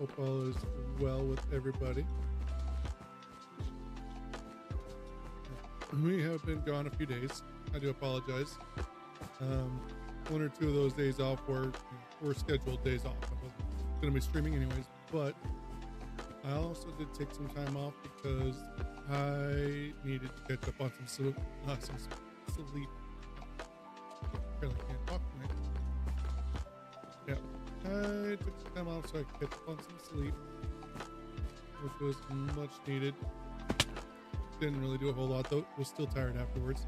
Hope all is well with everybody. We have been gone a few days. I do apologize. One or two of those days off were scheduled days off. I wasn't going to be streaming anyways, but I also did take some time off because I needed to catch up on some sleep. Barely can't talk tonight. Yeah, I took some time off so I could catch up on some sleep, which was much needed. Didn't really do a whole lot though. Was still tired afterwards.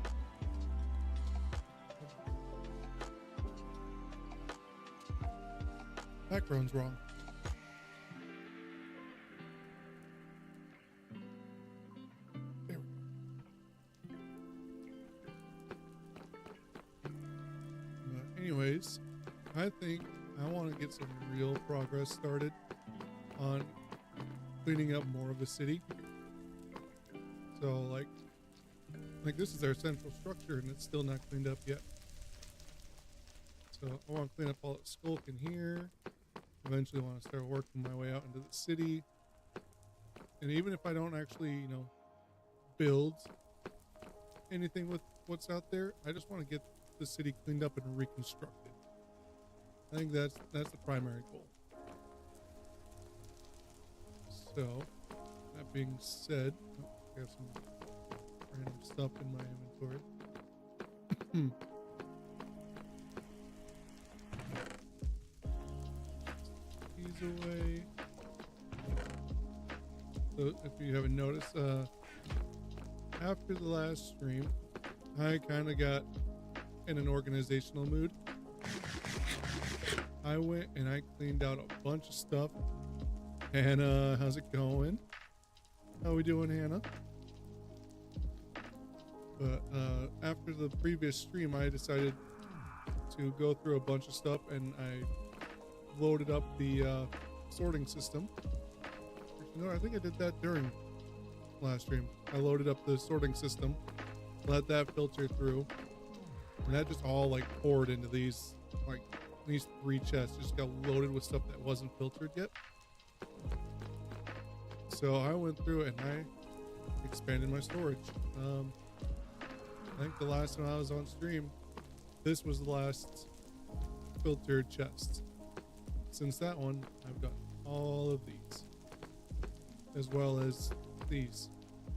Background's wrong. There we go. But anyways, I think I want to get some real progress started on cleaning up more of the city. So like this is our central structure and it's still not cleaned up yet. So I want to clean up all that skulk in here. Eventually want to start working my way out into the city. And even if I don't actually, build anything with what's out there, I just want to get the city cleaned up and reconstructed. I think that's the primary goal. So that being said, I have some random stuff in my inventory. These away. So if you haven't noticed, after the last stream, I kind of got in an organizational mood. I went and I cleaned out a bunch of stuff. Hannah, how's it going? How we doing, Hannah? But after the previous stream, I decided to go through a bunch of stuff and I loaded up the sorting system. I think I did that during last stream. I loaded up the sorting system, let that filter through, and that just all poured into these three chests. Just got loaded with stuff that wasn't filtered yet. So I went through it and I expanded my storage. I think the last time I was on stream, this was the last filtered chest. Since that one, I've got all of these, as well as these.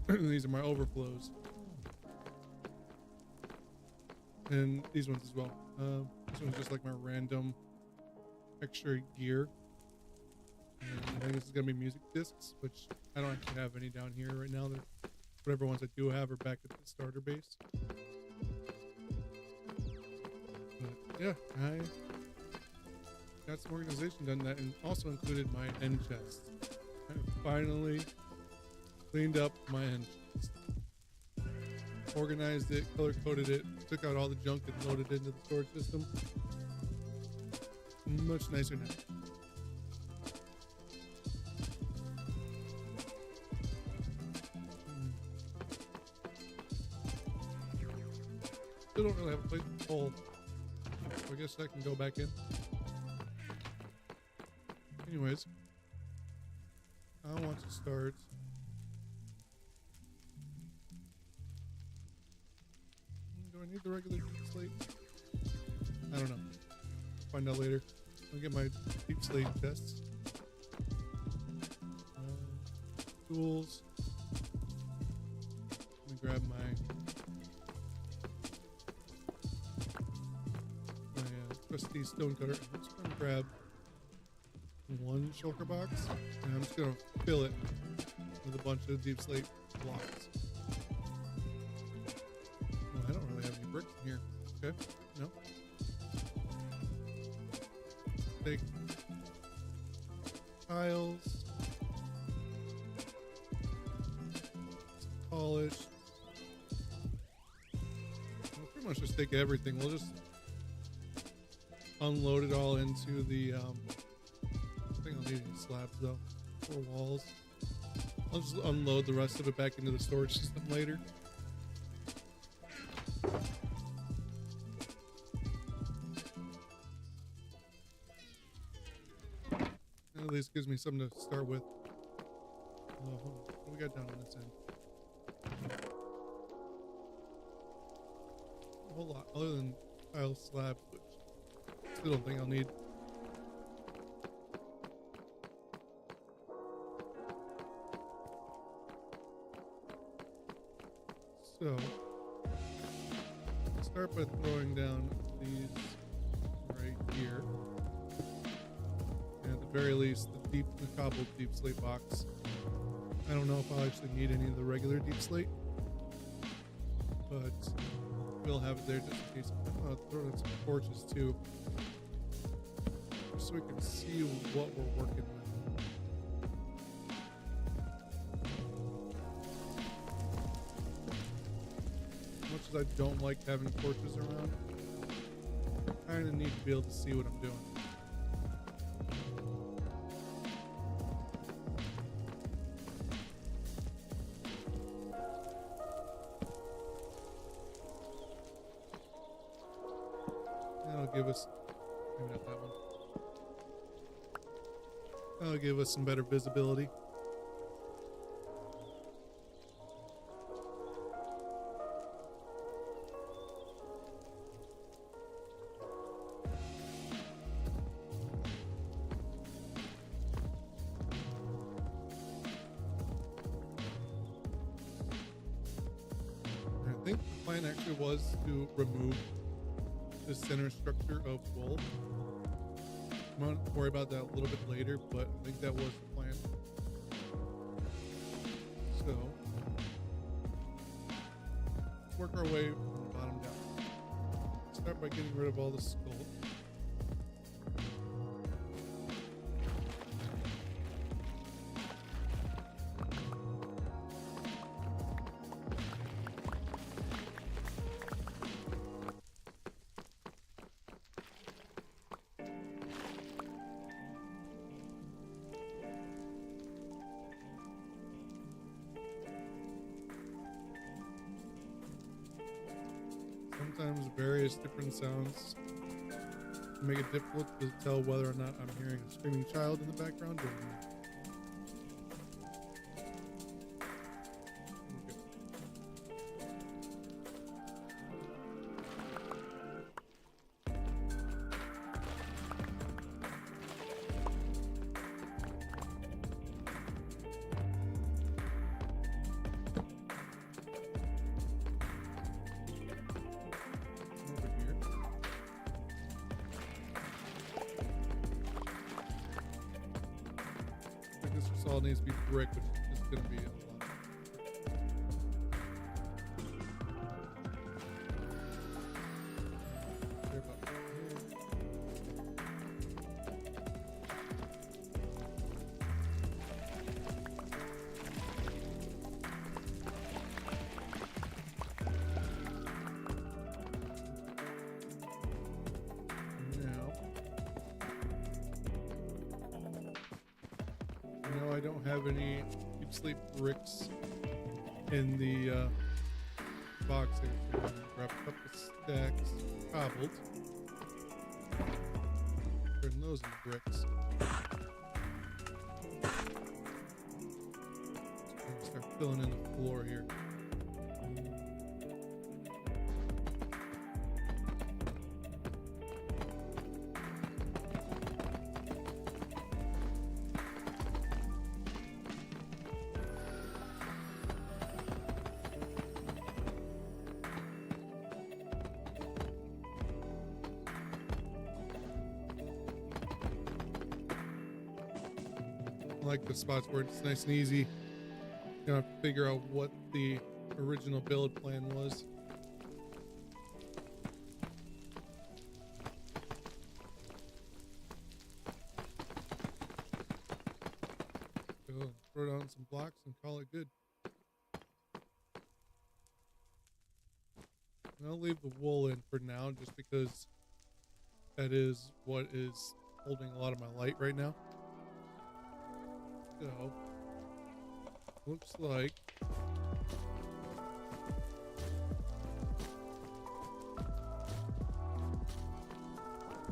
These are my overflows, and these ones as well. This one's just like my random extra gear. And I think this is gonna be music discs, which I don't actually have any down here right now. Whatever ones I do have are back at the starter base. But yeah, I got some organization done that, and also included my end chest. I finally cleaned up my end chest, organized it, color coded it, took out all the junk and loaded it into the storage system. Much nicer now. Still don't really have a place to pull, so I guess I can go back in. Anyways, I want to start do I need the regular deep slate? I don't know. Find out later. I'll get my deep slate tests. Tools. Let me grab my trusty stone cutter. I'm just going to grab one shulker box and I'm just going to fill it with a bunch of deep slate blocks. Oh, I don't really have any bricks in here. Okay, no. Take tiles, polish. We'll pretty much just take everything. We'll just unload it all into the I think I'll need any slabs though, or walls. I'll just unload the rest of it back into the storage system later. At least gives me something to start with. Oh, hold on. What do we got down on this end? A whole lot, other than tile slabs, which I still don't think I'll need. So, start by throwing down these right here. And at the very least, the cobbled deep slate box. I don't know if I'll actually need any of the regular deep slate, but we'll have it there just in case. I'm gonna throw in some torches too, just so we can see what we're working with. As much as I don't like having torches around, I kind of need to be able to see what I'm doing. That'll give us, maybe not that one. That'll give us some better visibility. I think the plan actually was to remove the center structure of wool. I'm going to worry about that a little bit later, but I think that was the plan. So, work our way from the bottom down. Start by getting rid of all the skull. Sometimes various different sounds make it difficult to tell whether or not I'm hearing a screaming child in the background or not. This all needs to be brick, which is going to be a lot. I don't have any deep sleep bricks in the box here, so I'm going to grab a couple of stacks cobbled, turn those into bricks. Start filling in the floor here. I like the spots where it's nice and easy. You don't have to figure out what the original build plan was. So throw down some blocks and call it good. And I'll leave the wool in for now just because that is what is holding a lot of my light right now. So, looks like I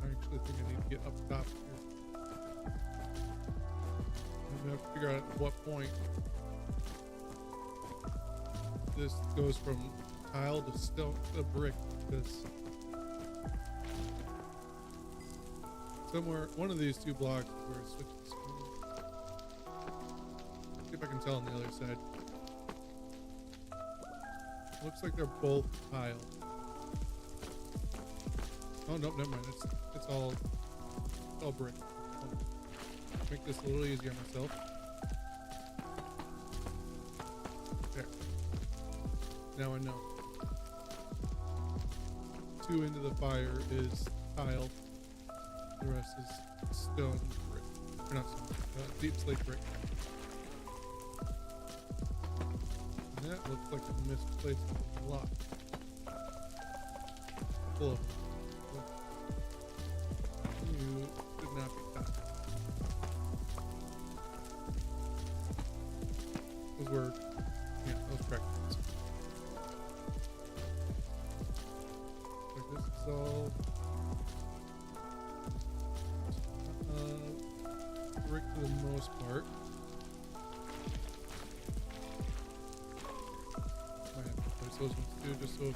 actually think I need to get up top here. We have to figure out at what point this goes from tile to stone to brick, because somewhere one of these two blocks is where it switches. See if I can tell on the other side. Looks like they're both tile. Oh no, never mind. It's all brick. I'll make this a little easier on myself. There. Now I know. 2 into the fire is tile. The rest is stone brick. Or not stone, deep slate brick. And that looks like a misplaced block. Full of them. You should not be caught. Those were, yeah, those correct ones. Like this is all brick for the most part. Might have to place those ones too, just so it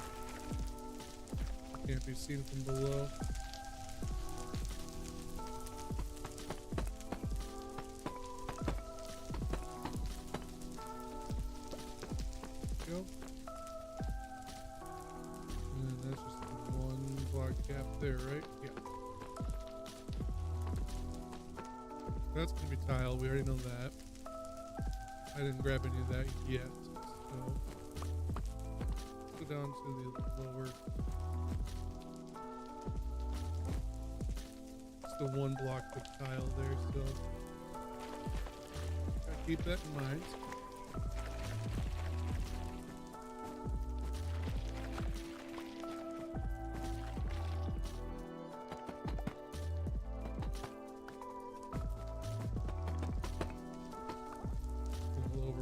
can't be seen from below. There, right? Yeah. That's gonna be tile. We already know that. I didn't grab any of that yet. So let's go down to the lower. It's the one block of tile there, so gotta keep that in mind.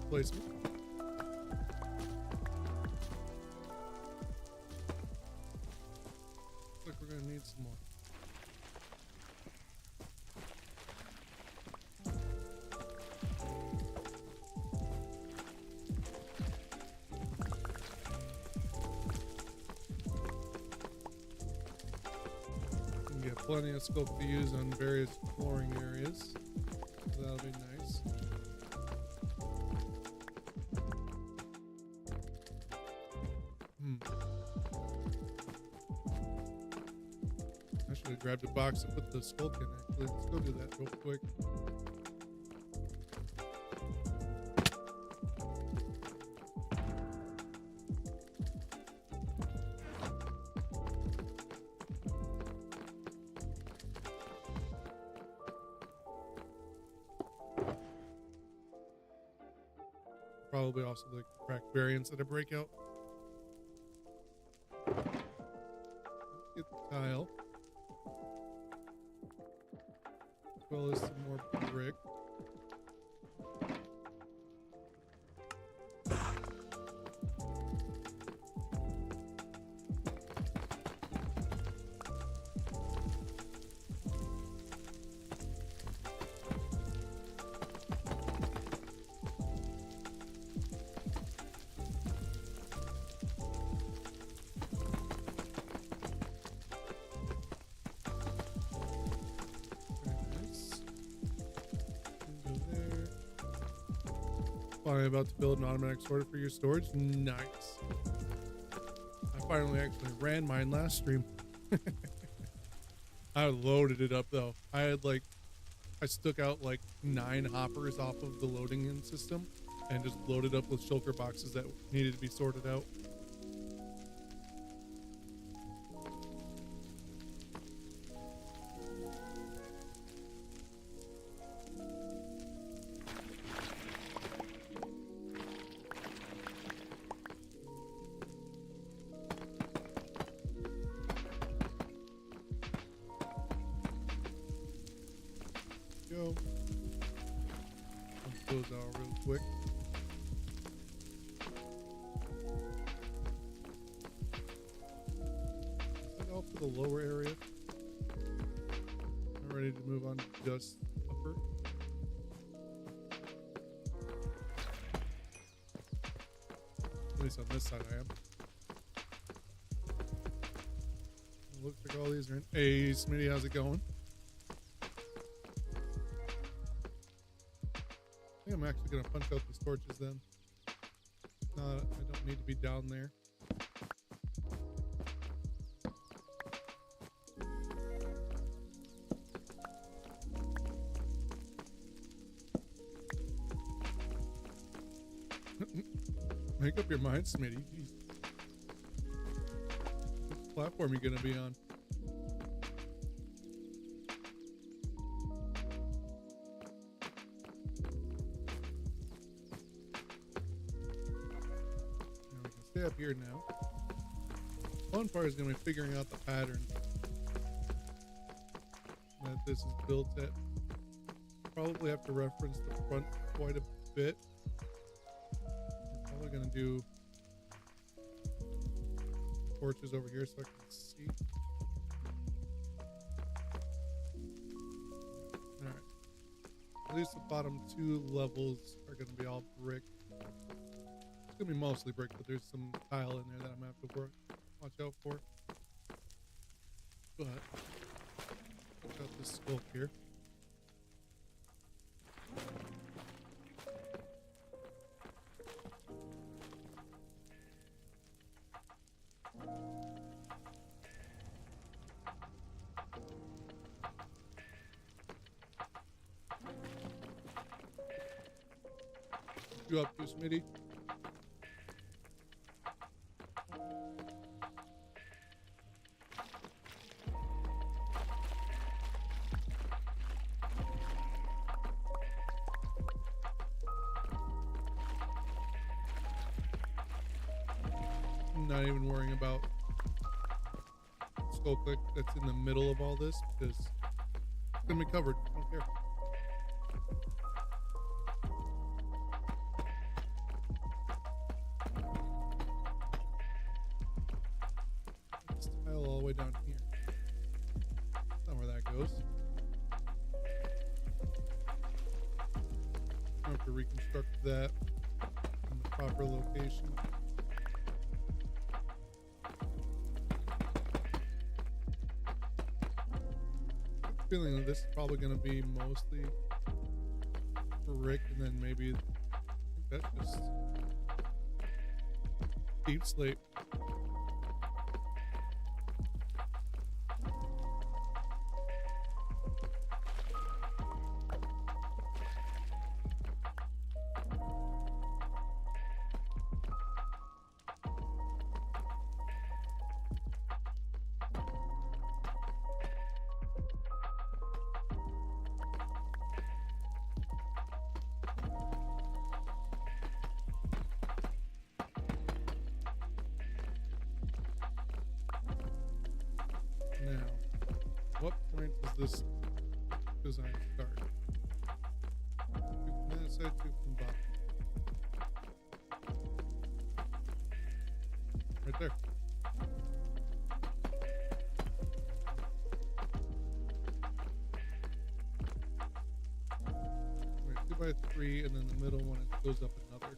Placement. Looks like we're gonna need some more. We can get plenty of scope to use on various flooring areas. So that'll be nice. I should have grabbed a box and put the skulk in, actually. Let's go do that real quick. Probably also the cracked variants that I break out. Get the tile. As well as some more brick. Finally about to build an automatic sorter for your storage. Nice. I finally actually ran mine last stream. I loaded it up though. I stuck out like 9 hoppers off of the loading in system and just loaded up with shulker boxes that needed to be sorted out. Go. Pump those out real quick. Is that all for the lower area? I'm ready to move on to just upper. At least on this side I am. It looks like all these are in. Hey, Smitty, how's it going? I think I'm actually going to punch out these torches then. I don't need to be down there. Make up your mind, Smitty. Jeez. Which platform are you gonna be on? Now we can stay up here now. One part is gonna be figuring out the pattern that this is built at. Probably have to reference the front quite a bit. We're gonna do torches over here so I can see. All right. At least the bottom two levels are gonna be all brick. It's gonna be mostly brick, but there's some tile in there that I'm gonna have to watch out for. But watch out this skulk here. You up to, Smitty? I'm not even worrying about skull click that's in the middle of all this because it's gonna be covered. I don't care. All the way down here. That's not where that goes. I have to reconstruct that in the proper location. I have a feeling that this is probably going to be mostly brick, and then maybe I think that's just deep slate. Now, what point does this design start? Two from that side, two from bottom. Right there. Wait, 2 by 3, and then the middle one it goes up another.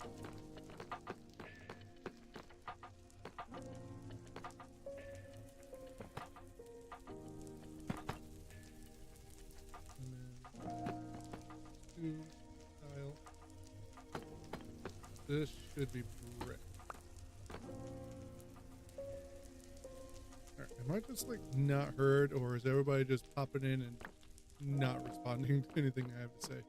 Tile. This should be brick. Alright, am I just like not heard, or is everybody just popping in and not responding to anything I have to say?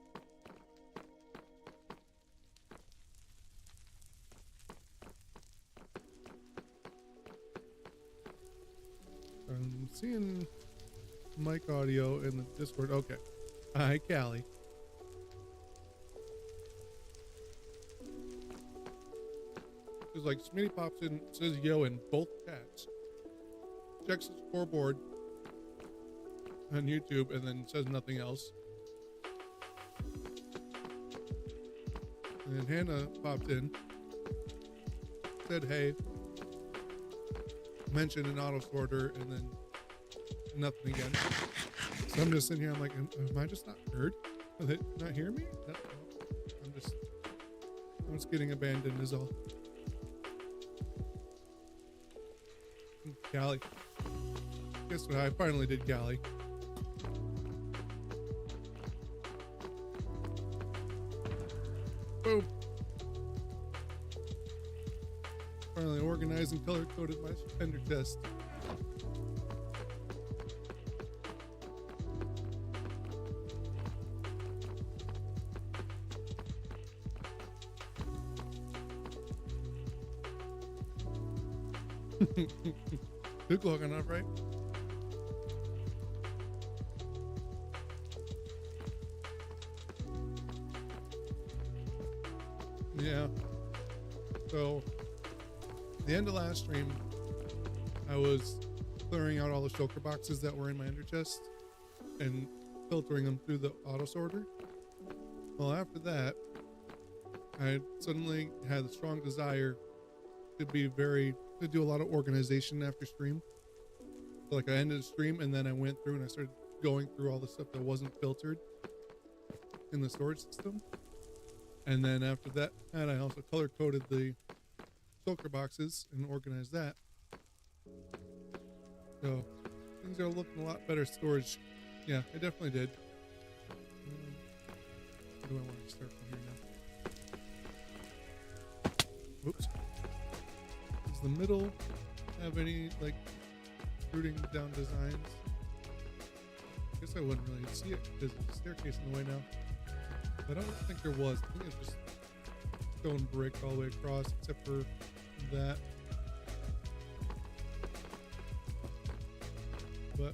I'm seeing mic audio in the Discord. Okay. Hi, Callie. It's like Smitty pops in, says yo in both chats, checks his scoreboard on YouTube, and then says nothing else. And then Hannah popped in, said hey, mentioned an auto sorter, and then nothing again. So I'm just sitting here, I'm like, am I just not heard? Are they not hear me? No, I'm just getting abandoned is all. Cali. Guess what? I finally did Cali. Boom. Finally organized and color coded my ender chest. Good looking up, right? Yeah. So, the end of last stream, I was clearing out all the shulker boxes that were in my ender chest and filtering them through the auto sorter. Well, after that, I suddenly had a strong desire to do a lot of organization after stream. So like I ended the stream and then I went through and I started going through all the stuff that wasn't filtered in the storage system. And then after that, I also color coded the shulker boxes and organized that. So things are looking a lot better storage. Yeah, I definitely did. Where do I want to start from here now? Oops. Does the middle have any like rooting down designs? I guess I wouldn't really see it because there's a staircase in the way now. But I don't think there was. I think it's just stone brick all the way across except for that. But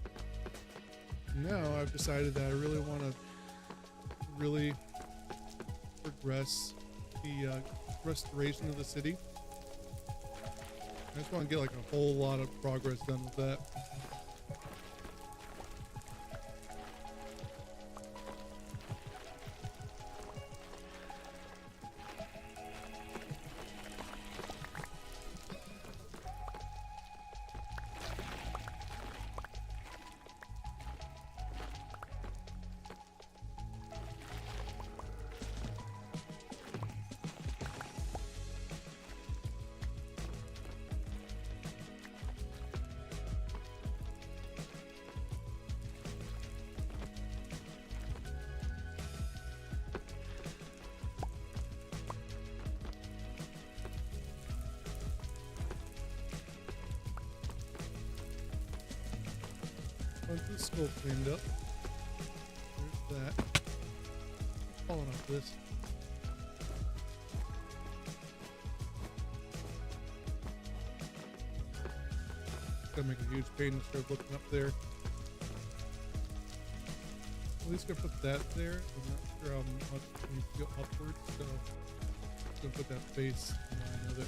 now I've decided that I really want to really progress the restoration of the city. I just want to get like a whole lot of progress done with that. Once the skull cleaned up, there's that. Falling off this. Gonna make a huge pain to start looking up there. At least gonna put that there. I'm not sure how much it needs to go upwards, so I'm gonna put that face in line with it.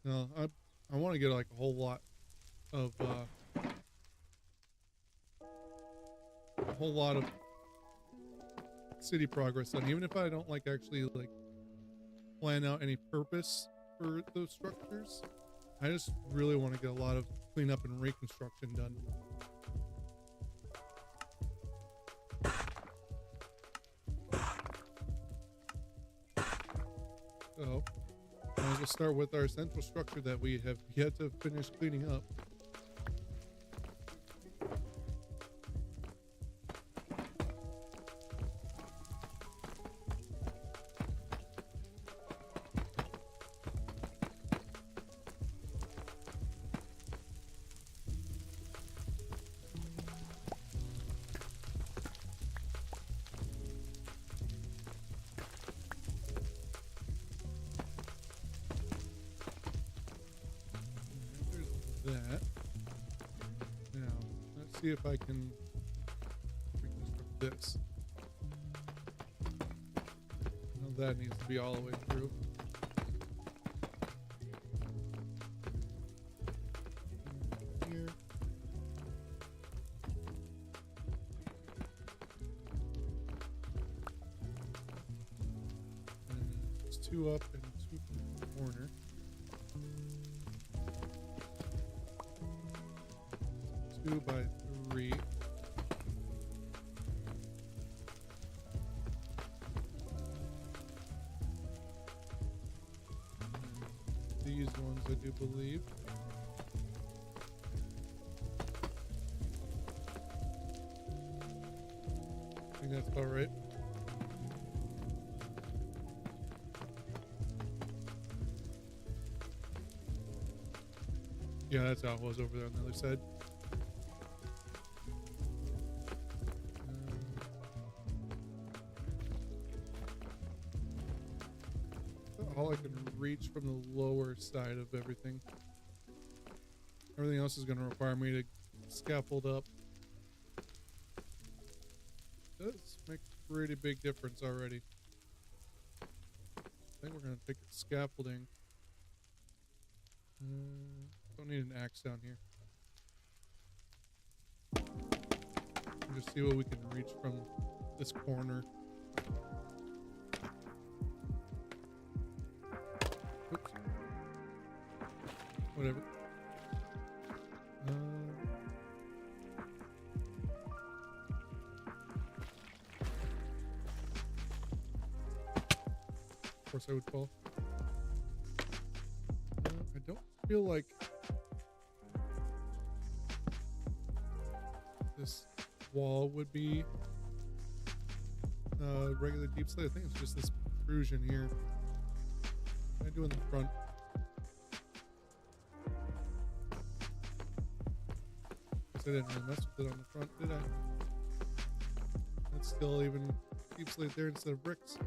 No, I want to get like a whole lot of city progress done, even if I don't like actually like plan out any purpose for those structures. I just really want to get a lot of cleanup and reconstruction done. So might as well start with our central structure that we have yet to finish cleaning up. That. Now, let's see if I can reconstruct this. Now that needs to be all the way through. Here. And it's 2 up and 2 from the corner. 2 by 3. These ones, I do believe. I think that's about right. Yeah, that's how it was over there on the other side. All I can reach from the lower side of everything. Everything else is going to require me to scaffold up. Does make a pretty big difference already. I think we're going to take scaffolding. Don't need an axe down here. Just see what we can reach from this corner. Oops. Whatever. Of course I would fall. I don't feel like this wall would be regular deep slate. I think it's just this protrusion here. What do I do in the front? Guess I didn't really mess with it on the front, did I? That's still even deep slate there instead of bricks.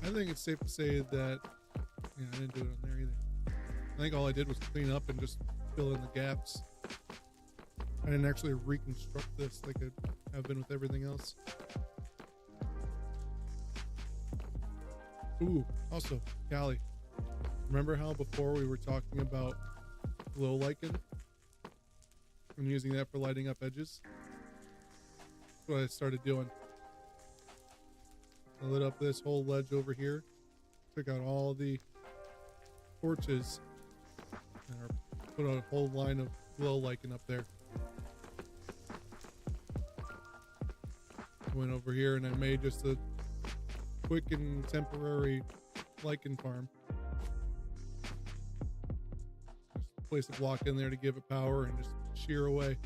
I think it's safe to say that, yeah, I didn't do it on there either. I think all I did was clean up and just fill in the gaps. I didn't actually reconstruct this like I have been with everything else. Ooh, also, Callie, remember how before we were talking about glow lichen and using that for lighting up edges? That's what I started doing. I lit up this whole ledge over here, took out all the torches, and put out a whole line of glow lichen up there. I went over here and I made just a quick and temporary lichen farm. Just place a block in there to give it power and just shear away.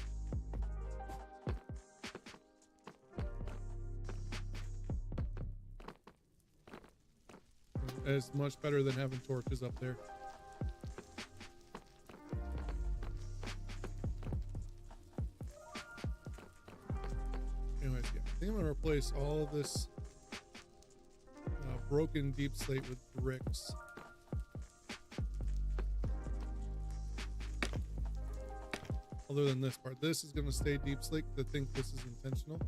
It's much better than having torches up there. Anyways, yeah, I think I'm gonna replace all of this broken deep slate with bricks. Other than this part, this is gonna stay deep slate because I think this is intentional.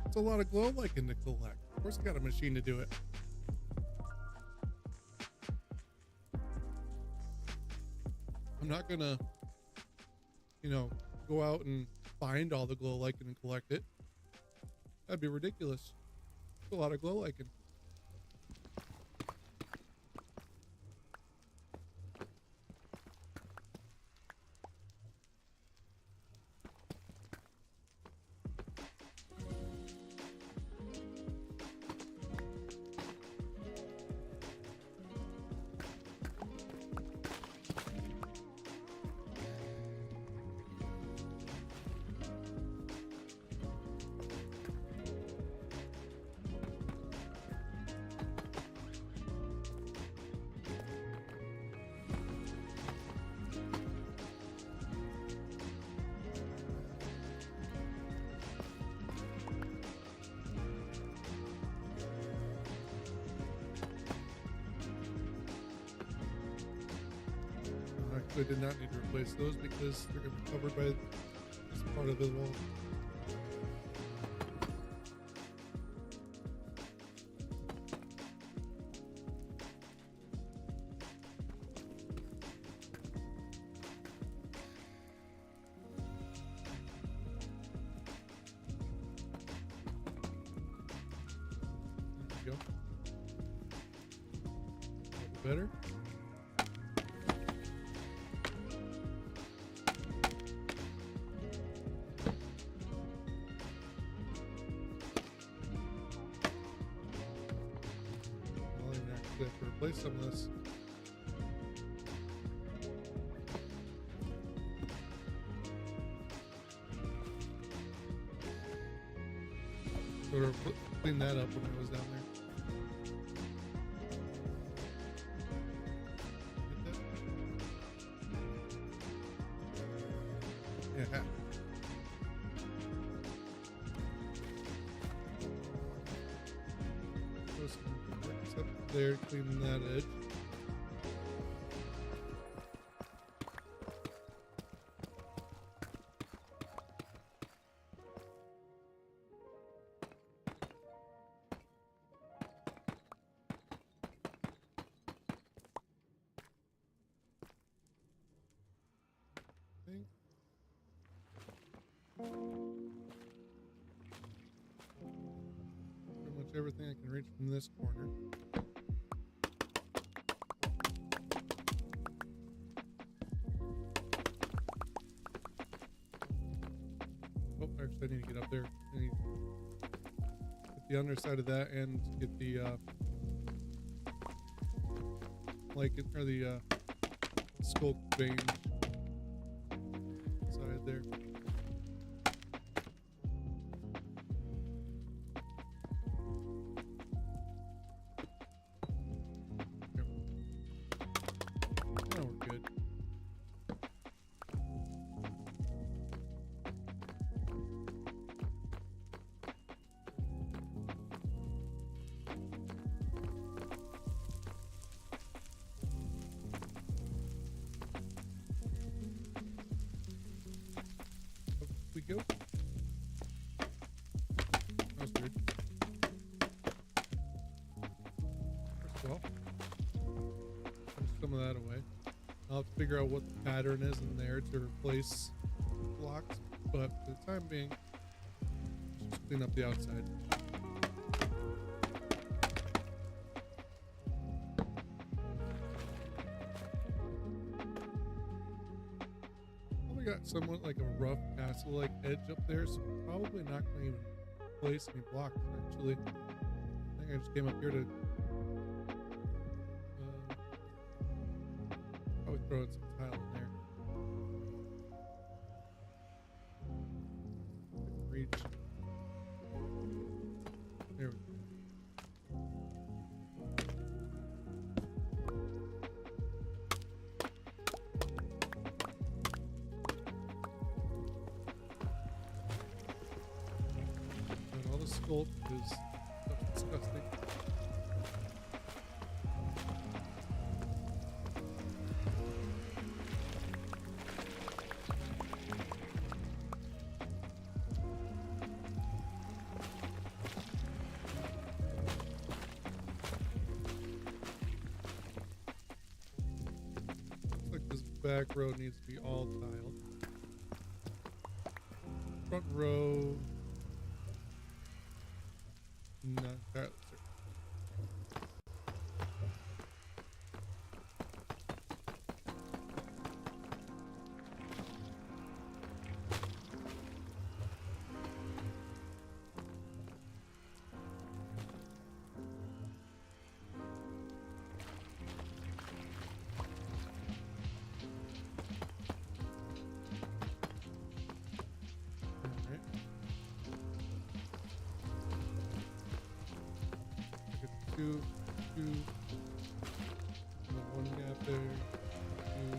It's a lot of glow lichen to collect. Of course I got a machine to do it. I'm not gonna, go out and find all the glow lichen and collect it. That'd be ridiculous. It's a lot of glow lichen. I did not need to replace those because they're going to be covered by this part of the wall. There we go. A little better. actually have to replace some of this. Sort of clean that up when I was down there. Yeah. Throw some bricks up there, cleaning that edge. Pretty much everything I can reach from this corner. Oh, actually, I need to get up there. I need to get the underside of that and get the or the skull vein side there. We go. That was weird. First of all, push some of that away. I'll have to figure out what the pattern is in there to replace blocks, but for the time being, let's just clean up the outside. Got somewhat like a rough castle like edge up there, so probably not going to even place any blocks actually. I think I just came up here to probably throw in some tile in there. Reach. There we go. Sculpt is disgusting. Looks like this back row needs to be all tiled. Front row, not entirely certain. Two, one gap there. Two. I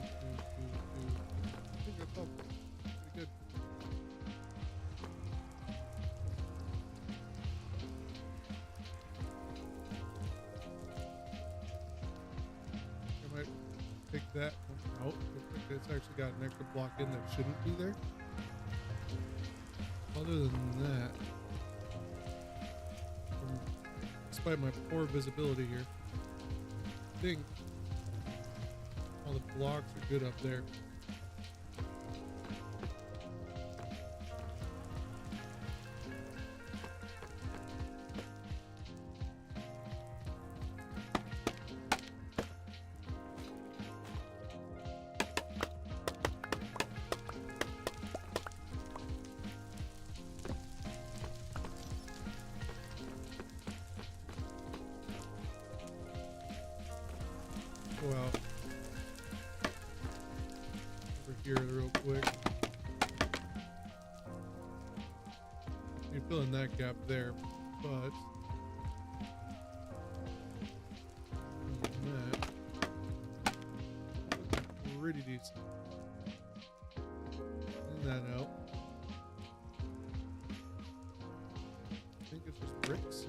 think that's all pretty good. I might take that one out. Looks like it's actually got an extra block in that shouldn't be there. Other than that, despite my poor visibility here, I think all the blocks are good up there. quick. You're filling that gap there, but that pretty decent. Clean that out. I think it's just bricks.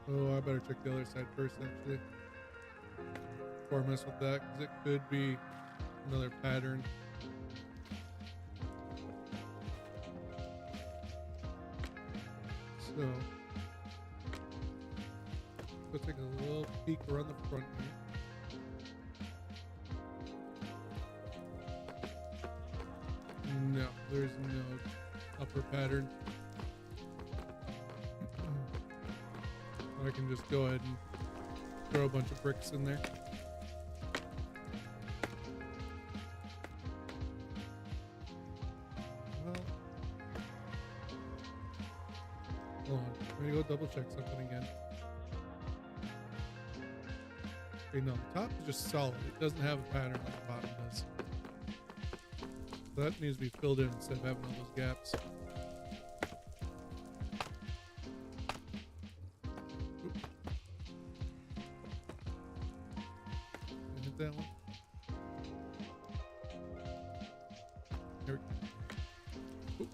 Oh, I better check the other side first, actually, before I mess with that, because it could be another pattern. So, let's take a little peek around the front here. No, there's no upper pattern. I can just go ahead and throw a bunch of bricks in there. Well, hold on. Let me go double check something again. Okay, no, the top is just solid. It doesn't have a pattern like the bottom does. So that needs to be filled in instead of having all those gaps. That one. There we go. Oop.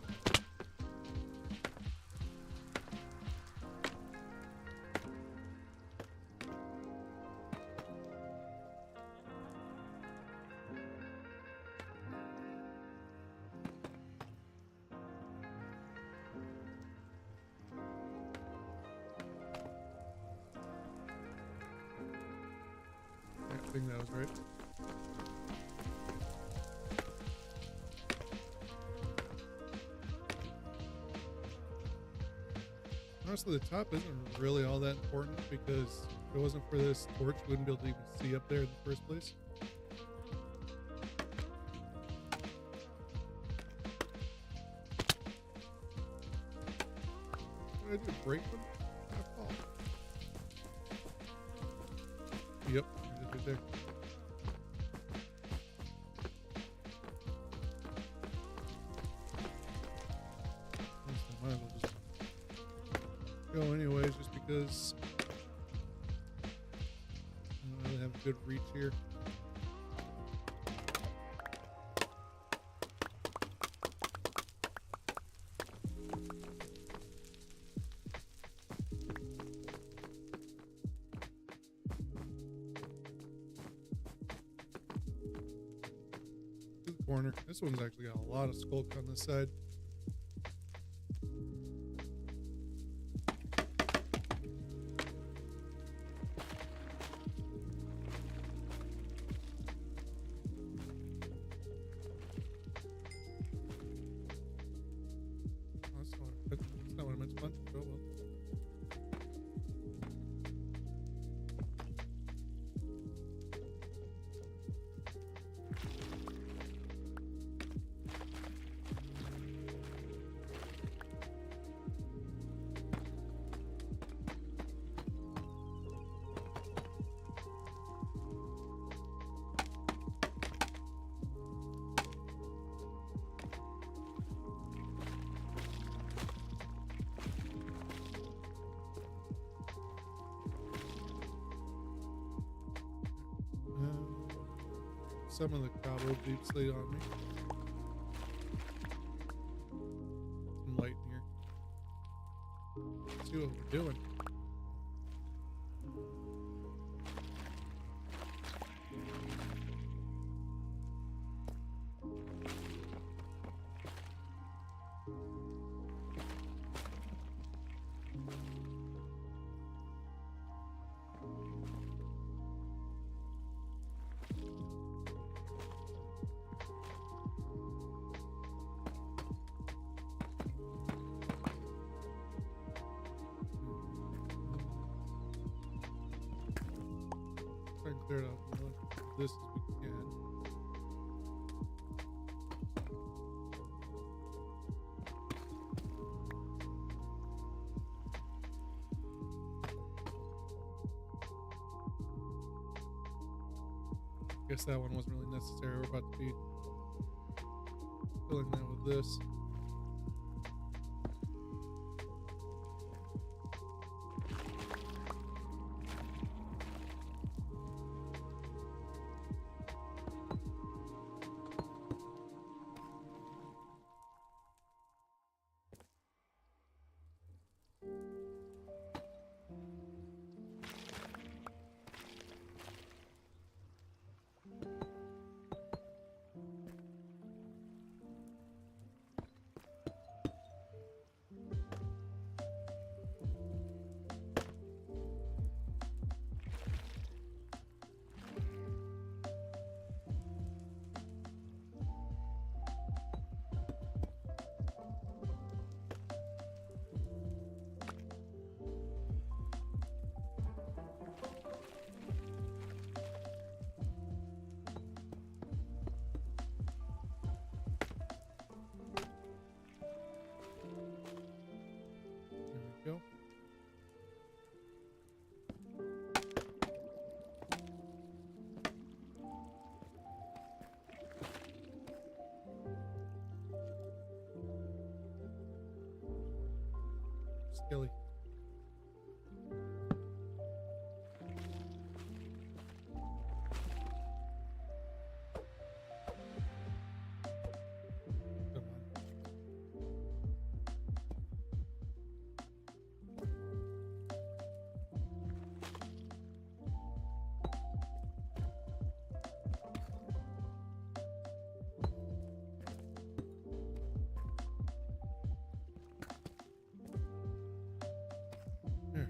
I think that was right. Honestly, the top isn't really all that important because if it wasn't for this torch, we wouldn't be able to even see up there in the first place. What did I do? Break them? I fall. Yep, there's it right there. I might as well just go anyways, just because I don't really have a good reach here. To the corner. This one's actually got a lot of skulk on this side. That's not what I meant to punch. Oh well. Some of the cobble deep slate on me. Some light in here. Let's see what we're doing. Try and clear it out as much of this as we can. Guess that one wasn't really necessary. We're about to be filling that with this. Go. Skilly. Come on. Here.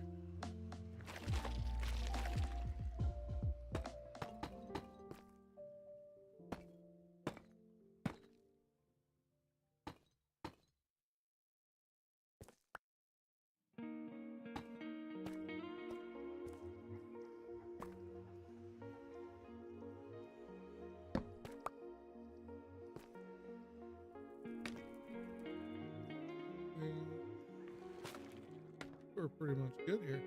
We're pretty much good here.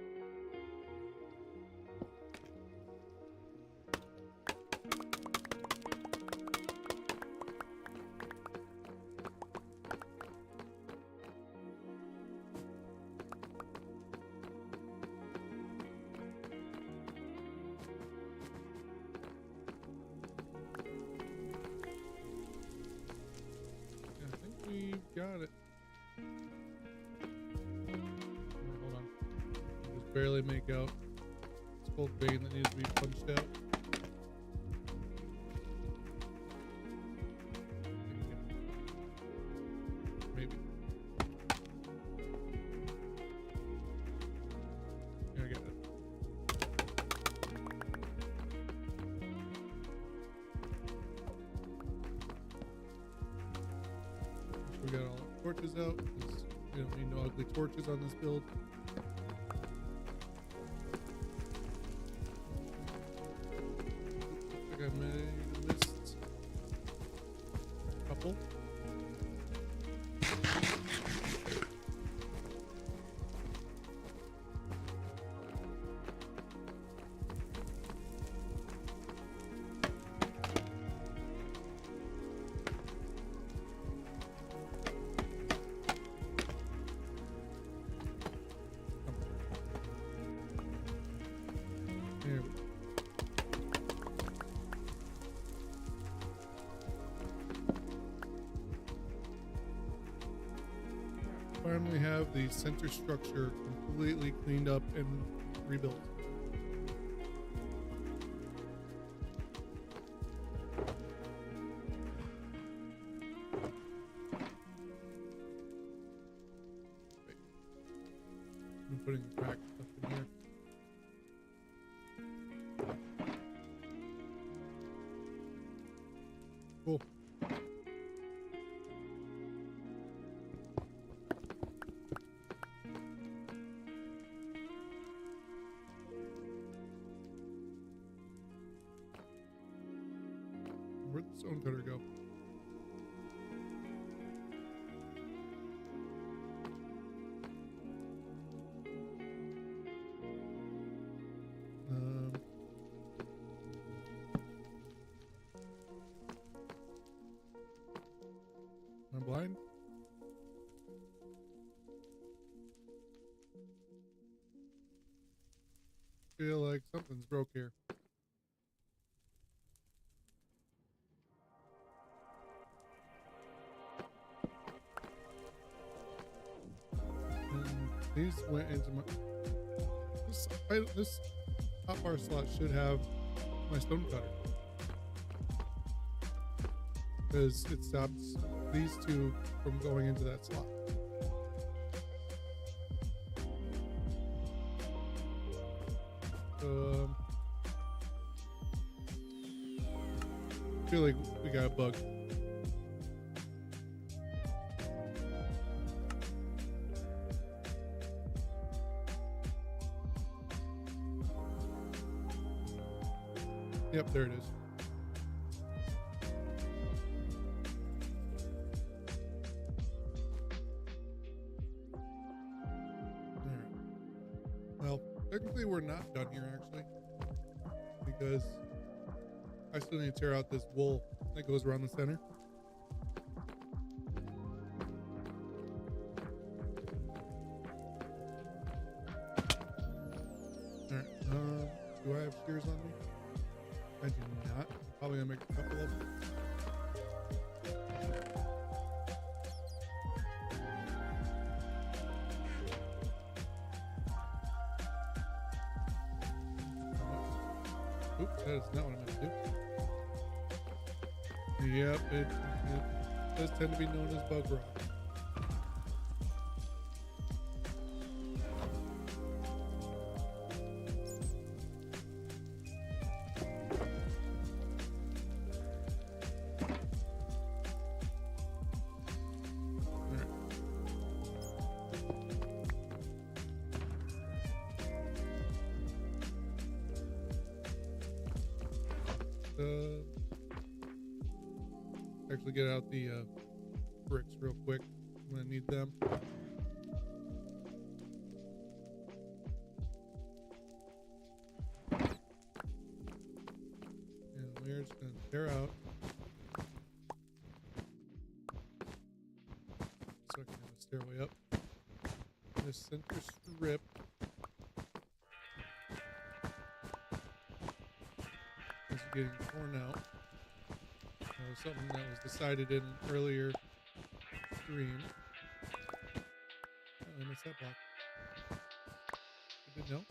I think we've got it. Hold on. Just barely make out. It's cold vein that needs to be punched out. Maybe. Yeah, I got it. We got all the torches out. We don't need no ugly torches on this build. I think I missed a couple. There we go. Finally have the center structure completely cleaned up and rebuilt. Wait. I'm putting cracked stuff in here. Cool. Where'd the stone cutter go? These went into my... This hotbar slot should have my stone cutter. Because it stops these two from going into that slot. So, I feel like we got a bug. Yep, there it is. Alright. Well, technically we're not done here actually. Because I still need to tear out this wool that goes around the center. Alright, do I have shears on me? I do not. I'm probably gonna make a couple of them. Oops, that is not what I meant to do. Yep, it does tend to be known as bug rock. Actually get out the bricks real quick. I'm gonna need them. And we're just gonna tear out so I can have a stairway up. This center strip is getting torn out. That was something that was decided in an earlier stream. Oh, I missed that block. I didn't know.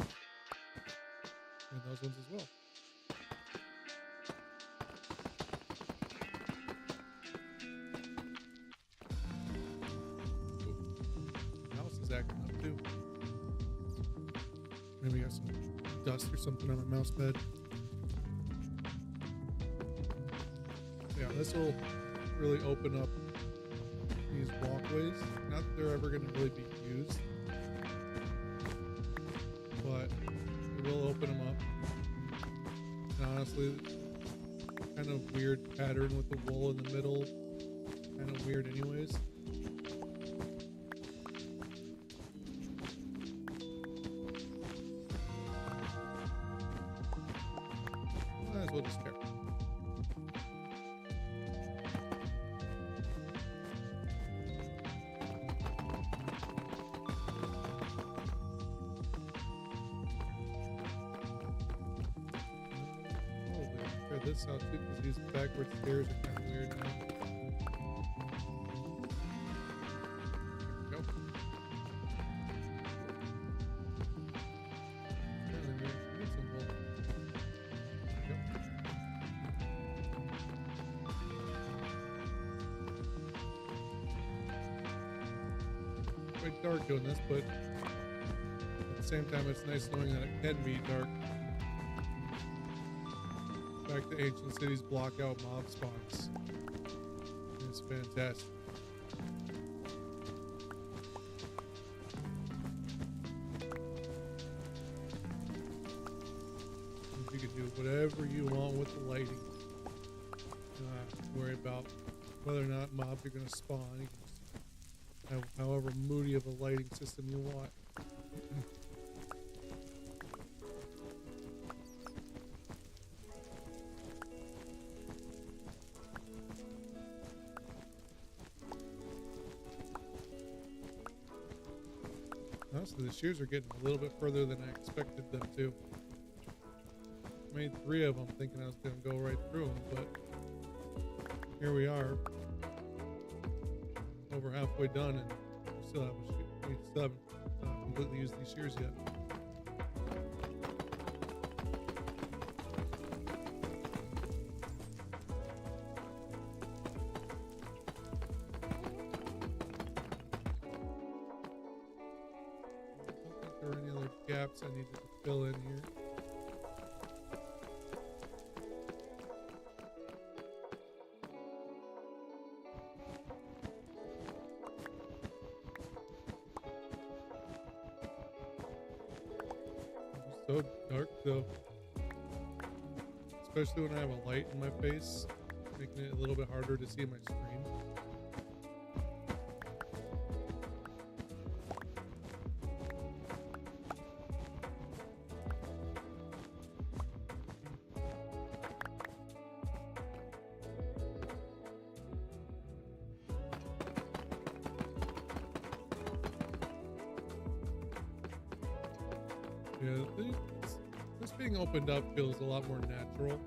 And those ones as well. Ooh. The mouse is acting up too. Maybe I got some dust or something on my mouse pad. Yeah, this will really open up these walkways. Not that they're ever going to really be used, but it will open them up. And honestly, kind of weird pattern with the wool in the middle. Kind of weird anyways. Might as well just carry. This out too, because these backward stairs are kind of weird now. There we go. Apparently we actually need some wool. There we go. Quite dark doing this, but at the same time it's nice knowing that it can be dark. Fact, the ancient cities block out mob spawns. It's fantastic. You can do whatever you want with the lighting. You don't have to worry about whether or not mobs are going to spawn. You can just have however moody of a lighting system you want. Honestly, the shears are getting a little bit further than I expected them to. I made 3 of them thinking I was going to go right through them, but here we are, over halfway done, and we still have completely used these shears yet. I don't think there were any other gaps I needed to fill in here. So dark though, especially when I have a light in my face, making it a little bit harder to see my screen. Yeah, this being opened up feels a lot more natural.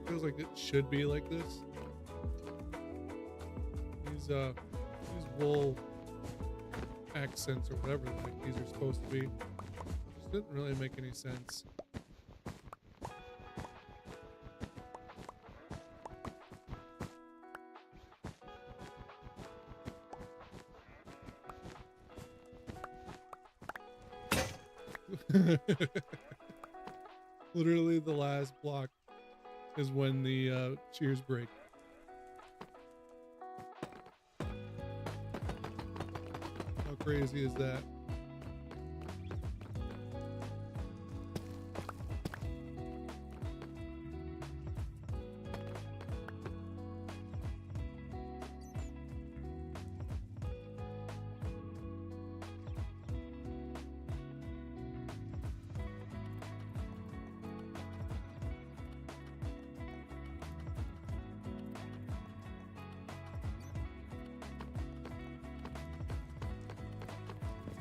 Feels like it should be like this. These wool accents or whatever like these are supposed to be just didn't really make any sense. Literally the last block is when the shears break. How crazy is that?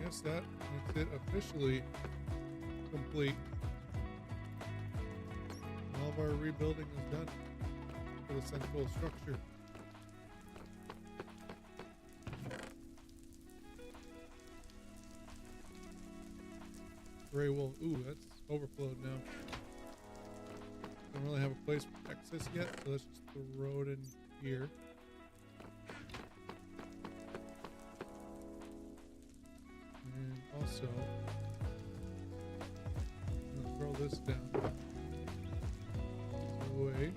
Guess that makes it officially complete. All of our rebuilding is done for the central structure. Gray wool. Ooh, that's overflowed now. Don't really have a place for excess yet, so let's just throw it in here. And also, I'm gonna throw this down away.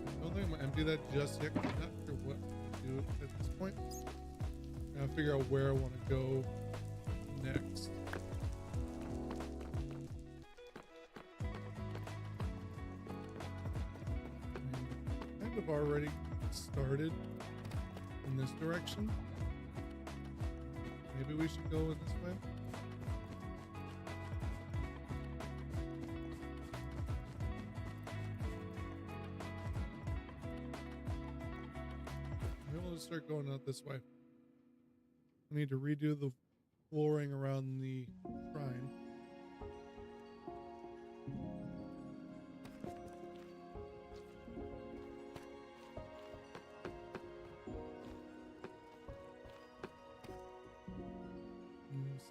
I don't think I'm gonna empty that just yet. I'm not sure what to do at this point. I gotta figure out where I want to go next. I kind of already started in this direction. Maybe we should go in this way. Maybe we'll just start going out this way. I need to redo the flooring around the shrine.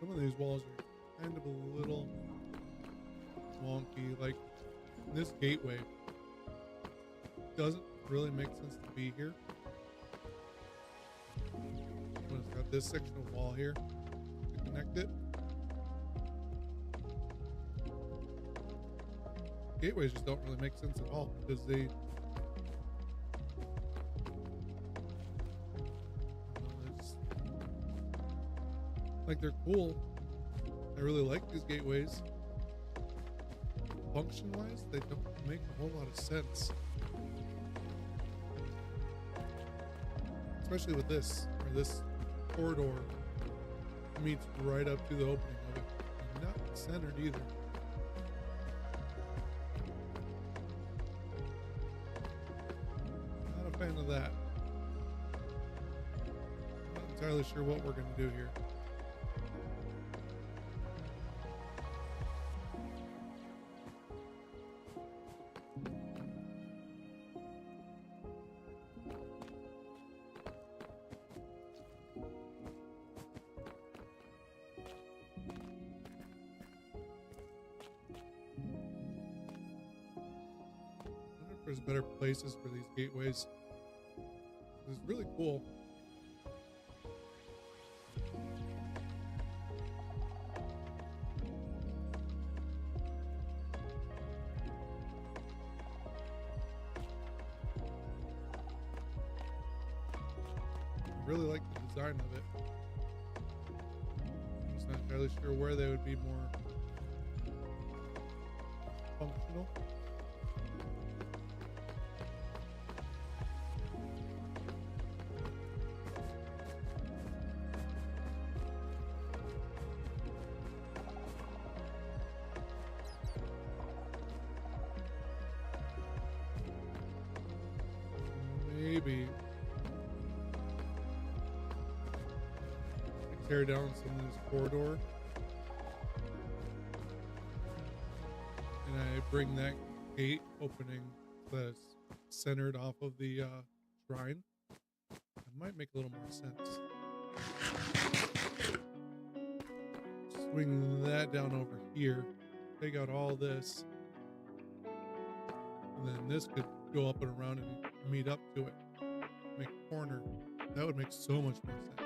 Some of these walls are kind of a little wonky. Like this gateway doesn't really make sense to be here. But it's got this section of wall here to connect it. Gateways just don't really make sense at all because they like they're cool. I really like these gateways. Function-wise, they don't make a whole lot of sense. Especially with this, where this corridor meets right up to the opening of it. And not centered either. Not a fan of that. Not entirely sure what we're going to do here. there's better places for these gateways. It's really cool. I really like the design of it. I'm just not entirely sure where they would be more functional. Maybe tear down some of this corridor, and I bring that gate opening that's centered off of the shrine. It might make a little more sense. Swing that down over here, take out all this, and then this could go up and around and meet up to it. Make a corner. That would make so much more sense.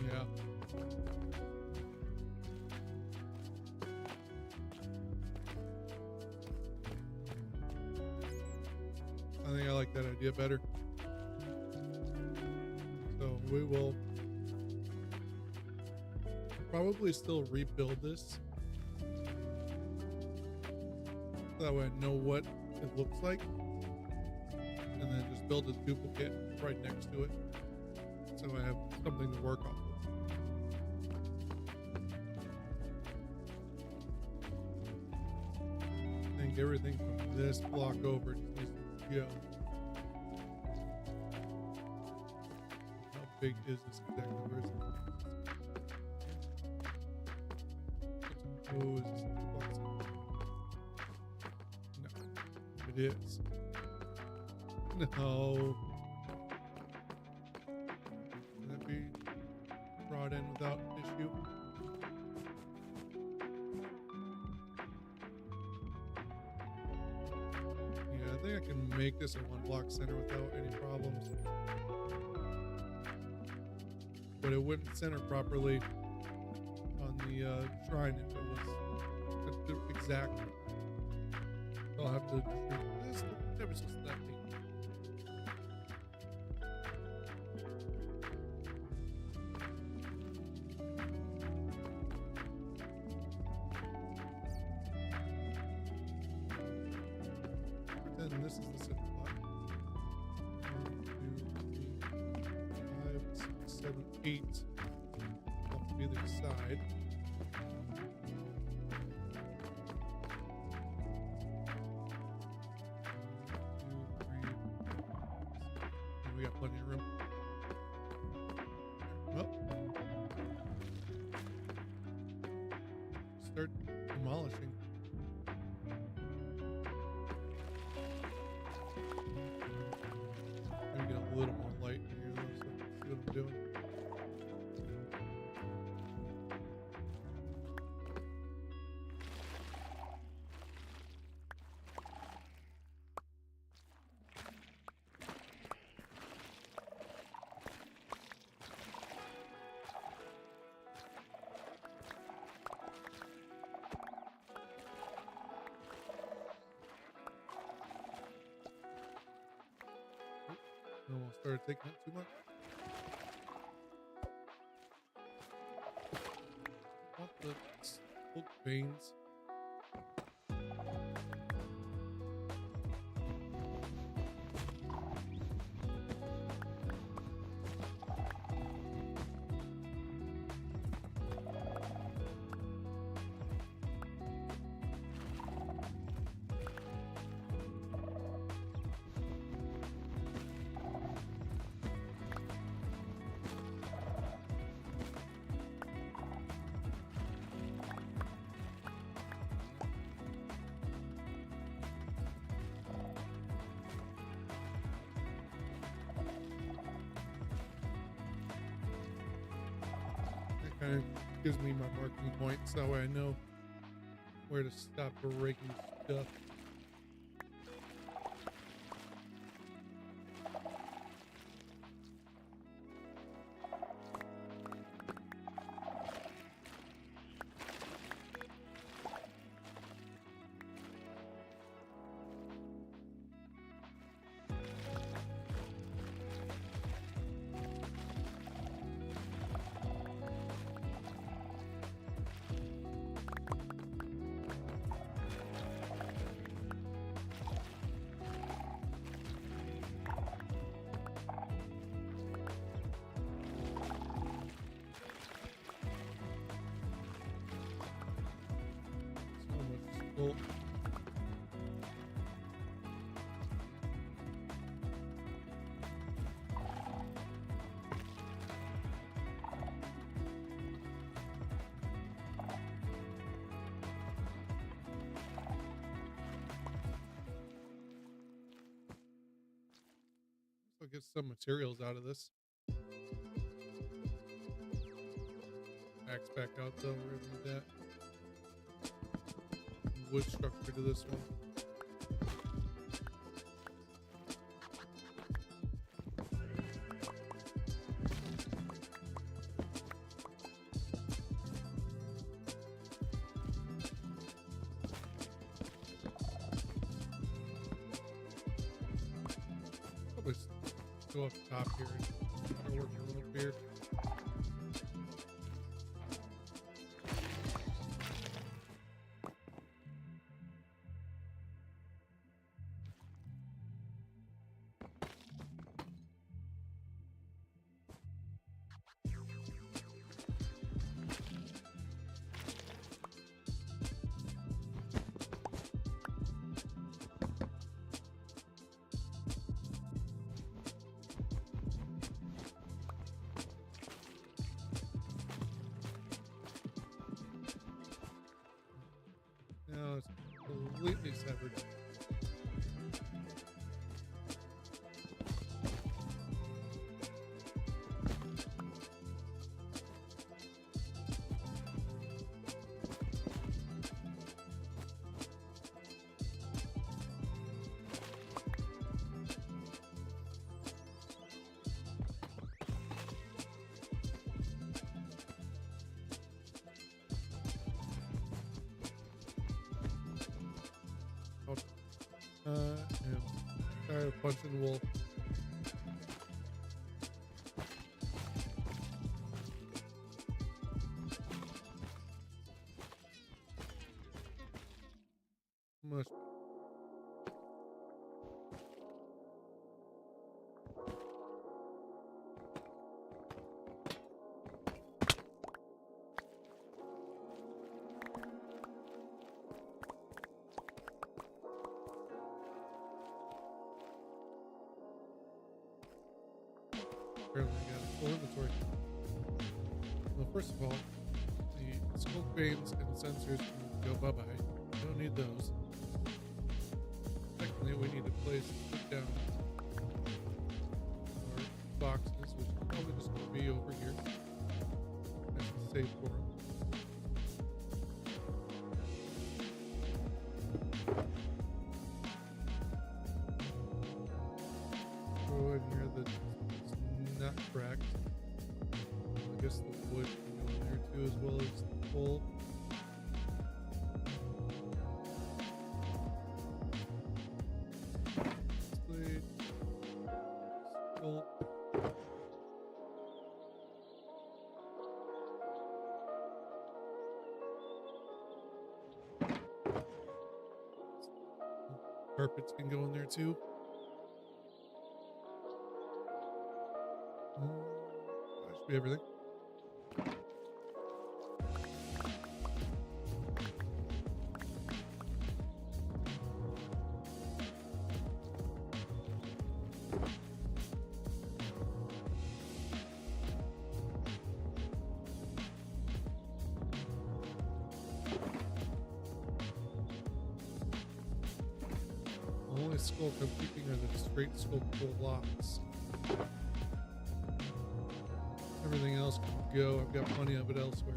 Yeah. I think I like that idea better. So we will probably still rebuild this. That way I know what it looks like. And then just build a duplicate right next to it. So I have something to work off of. I think everything from this block over just needs to go. How big is this exactly? Where is it? Oh, is this 2 blocks? No, it is. No. Can that be brought in without issue? Yeah, I think I can make this a 1 block center without any problems. But it wouldn't center properly on the shrine if it was exactly. I'll have to treat this ever so slightly. Pretend this is the center block. 1, 2, 3, 5, 6, 7, 8. Off to either side. We got plenty of room. Well, start demolishing. Maybe get a little more light in here though, so I can see what I'm doing. I almost started taking it too much. I want the oak veins. kind of gives me my marking points. That way I know where to stop breaking stuff. Well, I'll get some materials out of this. Axe back out though, we're gonna need that. Wood structure to this one. Probably go up top here and work a little here. Now it's completely severed. And tired of punching wool. Much. Apparently I got a full inventory. Well, first of all, the smoke vanes and sensors can go bye-bye. Don't need those. Secondly, we need a place to put down our boxes, which is probably just going to be over here. That's safe for them. Throw in here the not cracked. I guess the wood can go in there too, as well as the coal. Slate. Skull. Carpets can go in there too. That should be everything. The only sculk I'm keeping are the straight sculptable blocks. Everything else else can go. I've got plenty of it elsewhere.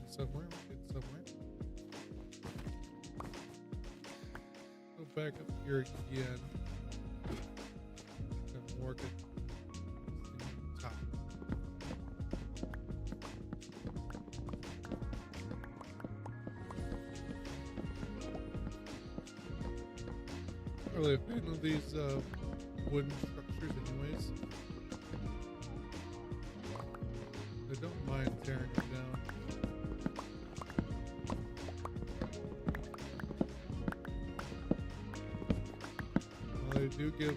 Somewhere, get somewhere. Go back up here again. And work it top. Not really a fan of these wooden structures, anyways. I don't mind tearing them down. They do give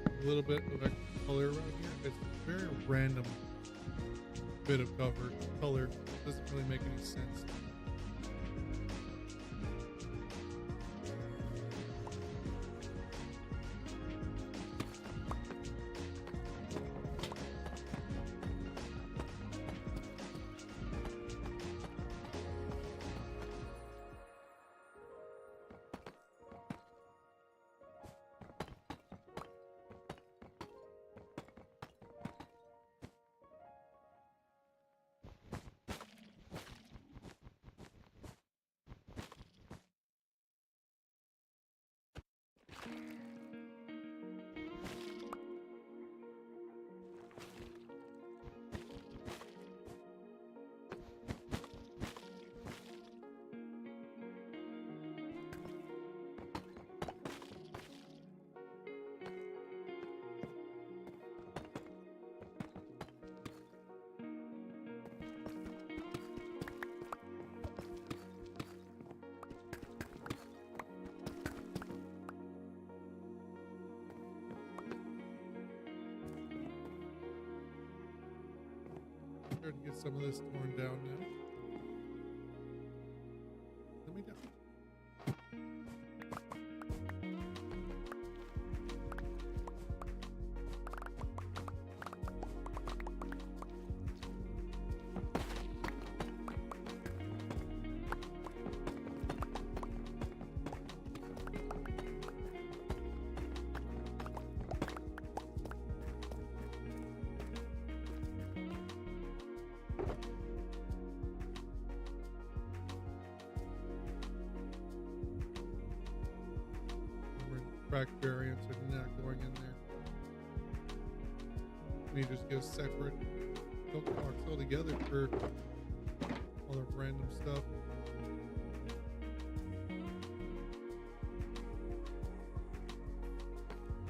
a little bit of extra color around here. It's a very random bit of color. Doesn't really make any sense. Starting to get some of this torn down now. Let me down. Crack variants are not going in there. We just get a separate coat box altogether for all the random stuff.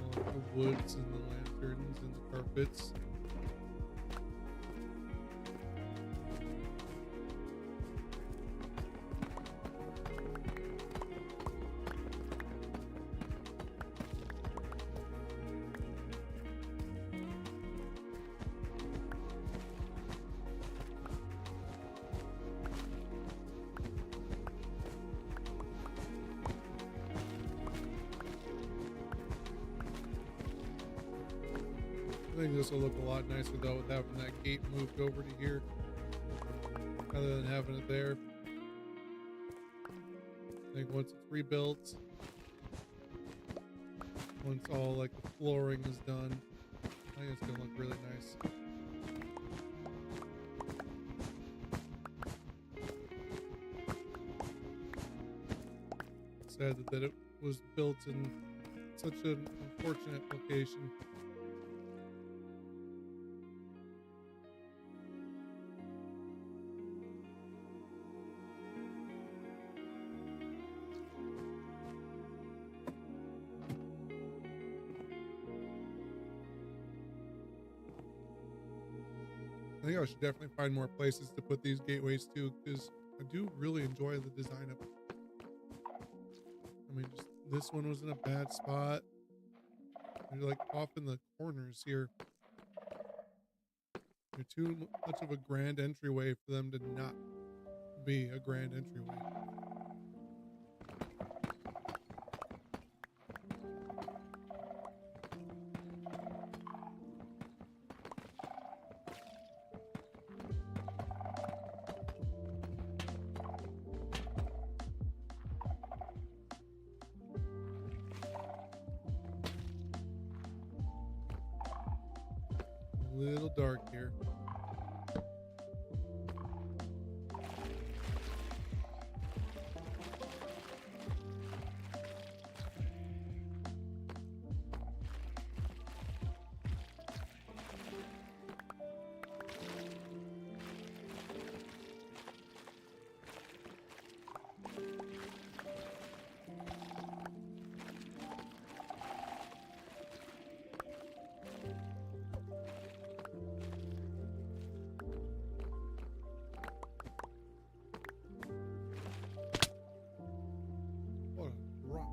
All the woods and the lanterns and the carpets. I think this will look a lot nicer though with having that gate moved over to here rather than having it there. I think once it's rebuilt, once all like the flooring is done, I think it's gonna look really nice. sad that it was built in such an unfortunate location. I think I should definitely find more places to put these gateways too, because I do really enjoy the design of them. I mean, just this one was in a bad spot. They're like off in the corners here. They're too much of a grand entryway for them to not be a grand entryway. A little dark here. What a rock.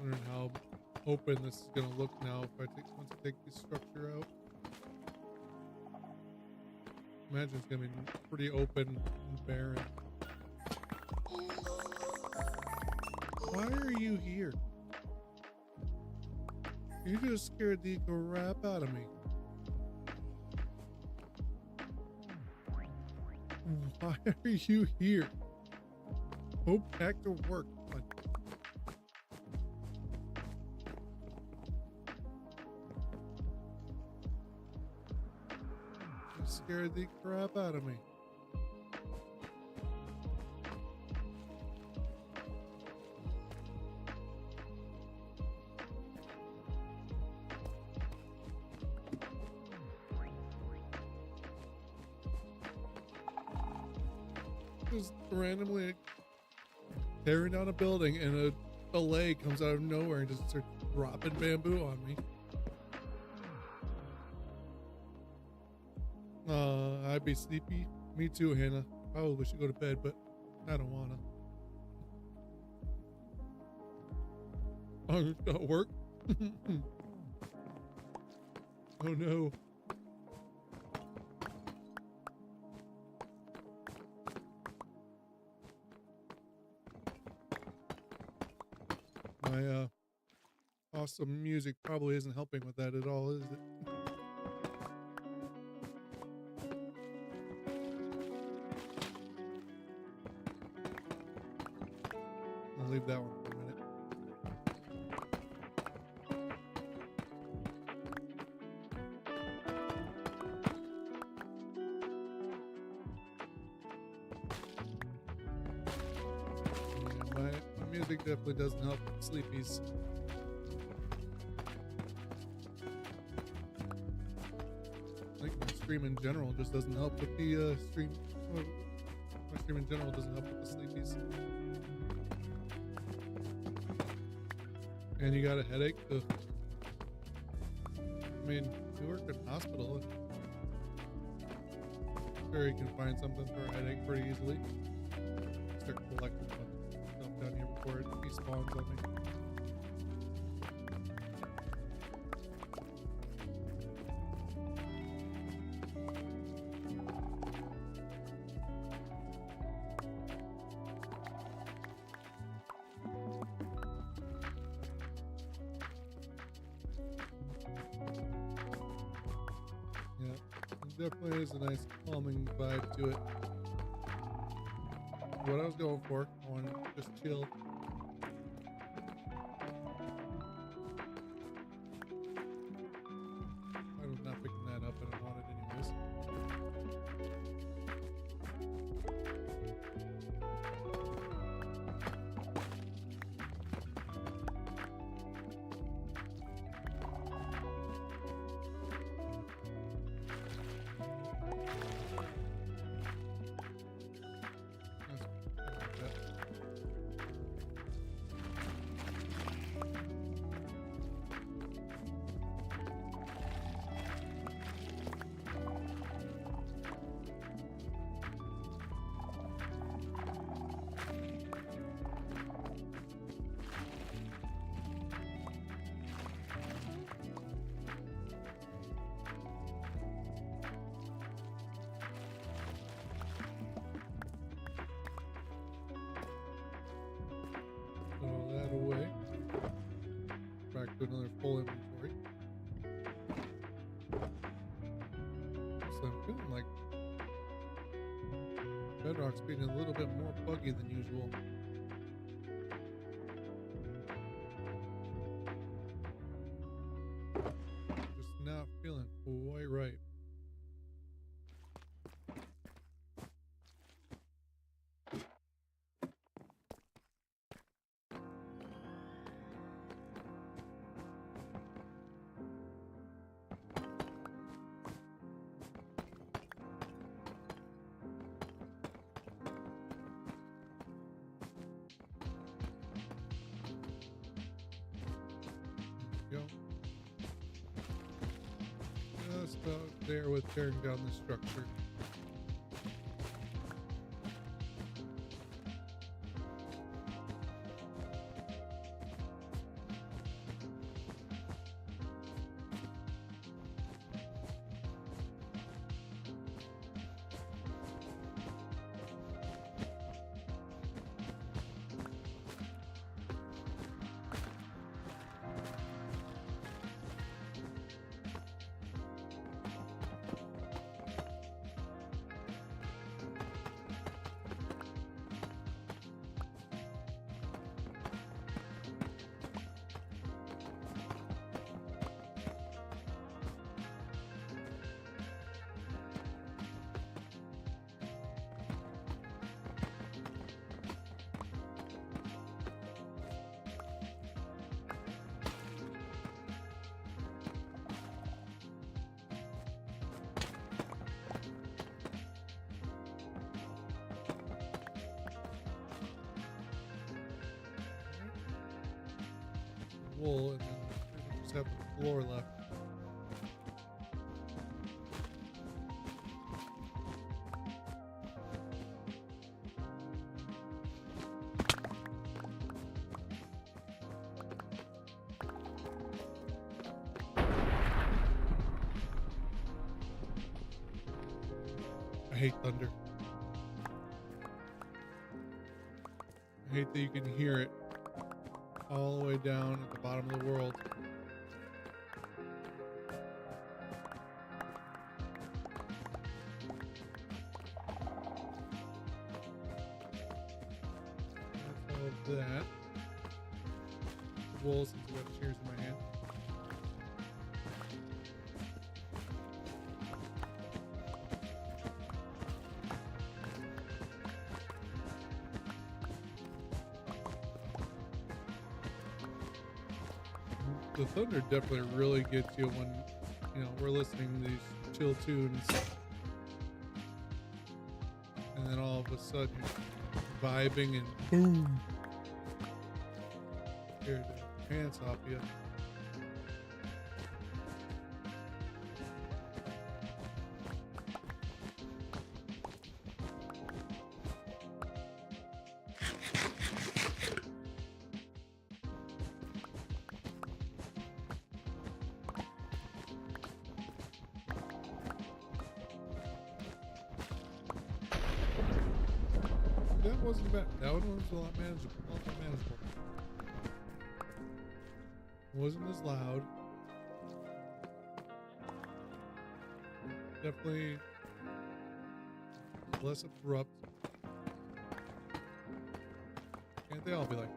Wondering how open this is gonna look now if once I take the structure out. Imagine it's gonna be pretty open and barren. Why are you here? You just scared the crap out of me. Why are you here? Go back to work. Come on. You scared the crap out of me. Just randomly tearing down a building and a leg comes out of nowhere and just starts dropping bamboo on me. I'd be sleepy. Me too, Hannah. Probably should go to bed, but I don't wanna. Oh, it's not work? Oh no. My awesome music probably isn't helping with that at all, is it? I'll leave that one for a minute. My music definitely doesn't help with sleepies. I think my stream in general just doesn't help with the stream. Well, my stream in general doesn't help with the sleepies. And you got a headache? Ugh. I mean, you work in a hospital. Sure, you can find something for a headache pretty easily. Start collecting a bunch of stuff down here before it respawns on me. Definitely is a nice calming vibe to it. What I was going for, I want to just chill. I'm not picking that up, I don't want it anyways. Throw that away. Back to another full inventory. So I'm feeling like Bedrock's being a little bit more buggy than usual. Just not feeling quite right. Go. Just about there with tearing down the structure. Wool, and then we just have the floor left. I hate thunder. I hate that you can hear it all the way down at the bottom of the world. That's all of that. The wool, since I've got shears in my hand. The thunder definitely really gets you when, you know, we're listening to these chill tunes, and then all of a sudden vibing and boom. Here it is. pants off you. That wasn't bad. That one was a lot manageable. A lot more manageable. It wasn't as loud. Definitely less abrupt. Can't they all be like?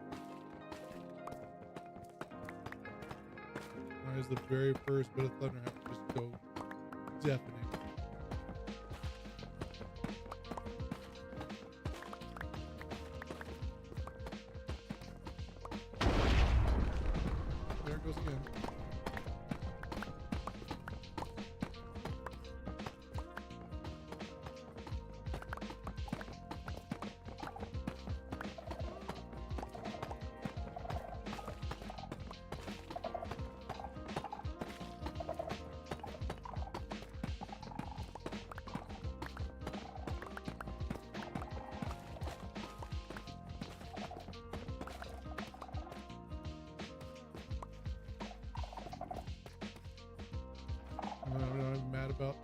Why is the very first bit of thunder have to just go deafening? There it goes again. I'm mad about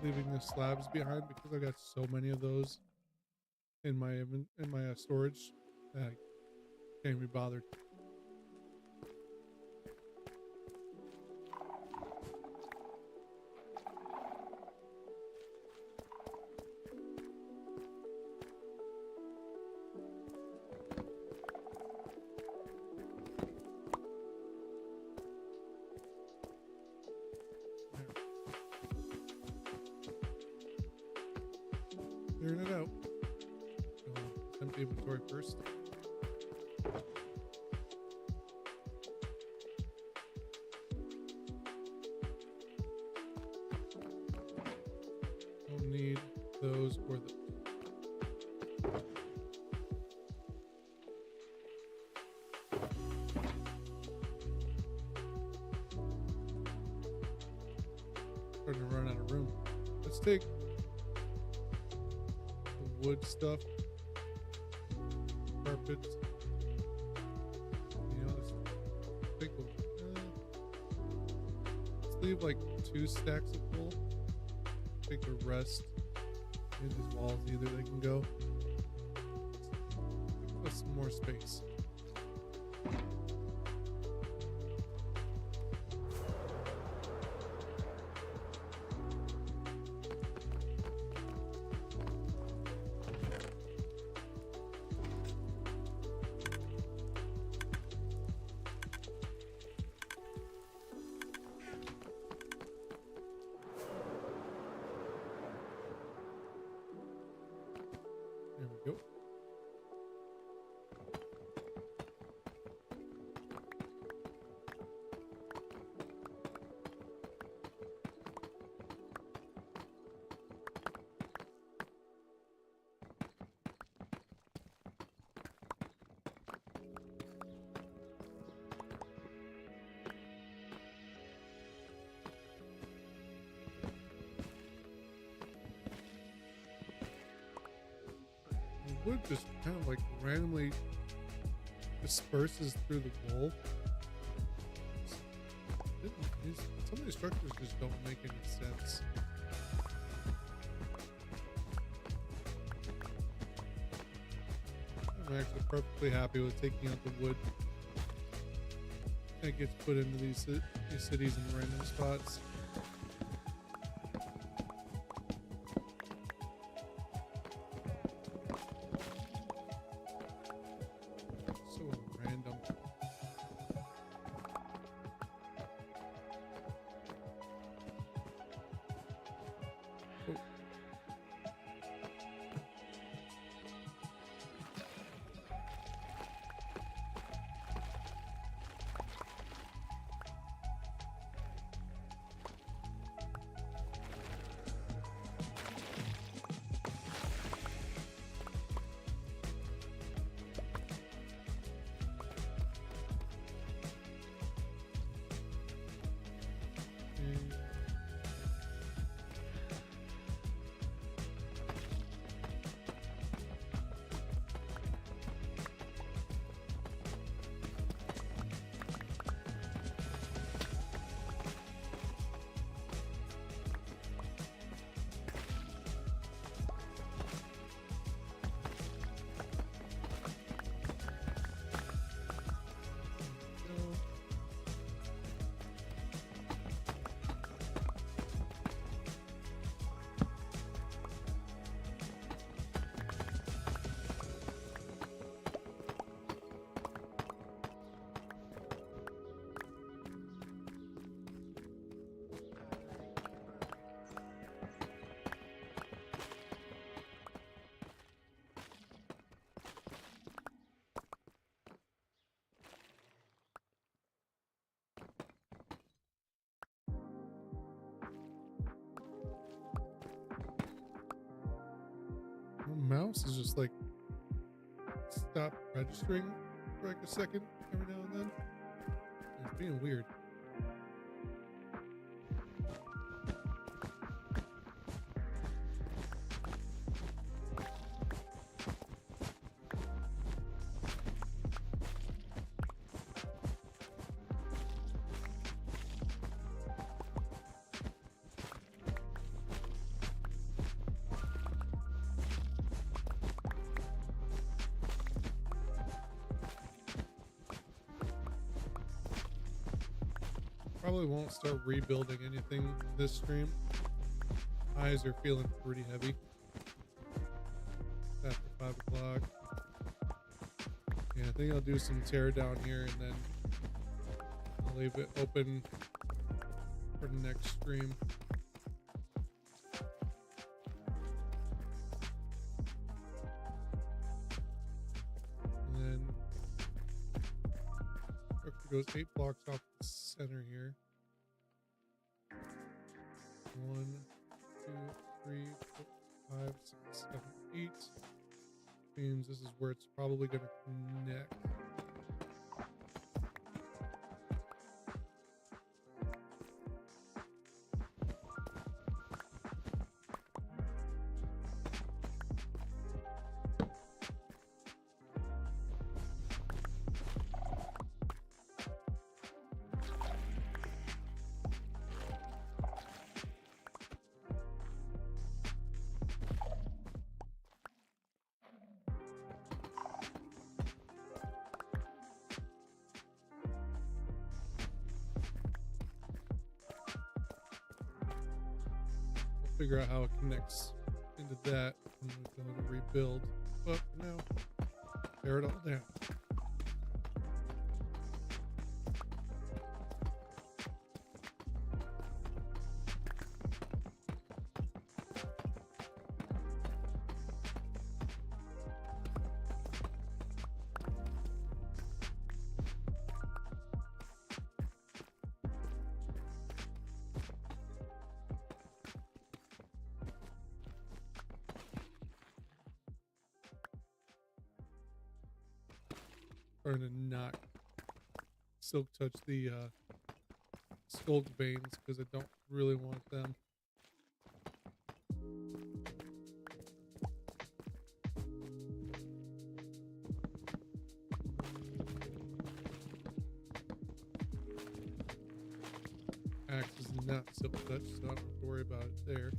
leaving the slabs behind because I got so many of those in my storage that I can't be bothered. Clearing it out. Empty inventory first. Don't need those or those. Starting to run out of room. Let's take wood stuff, carpets. You know, let's leave like 2 stacks of wool. Take the rest in these walls. Either they can go. Give us some more space. There we go. The wood just kind of like randomly disperses through the wool. Some of these structures just don't make any sense. I'm actually perfectly happy with taking out the wood that gets put into these cities in random spots. mouse is just like stop registering for like a second every now and then. It's being weird. Probably won't start rebuilding anything this stream. Eyes are feeling pretty heavy. After 5 o'clock. Yeah, I think I'll do some tear down here and then I'll leave it open for the next stream. And then it goes 8 blocks off the center here. 1, 2, 3, 4, 5, 6, 7, 8. Means this is where it's probably going to connect. Figure out how it connects into that and we're going to rebuild. But for now, tear it all down. Trying to not silk touch the skulk veins because I don't really want them. Axe is not silk touch, so I don't have to worry about it there.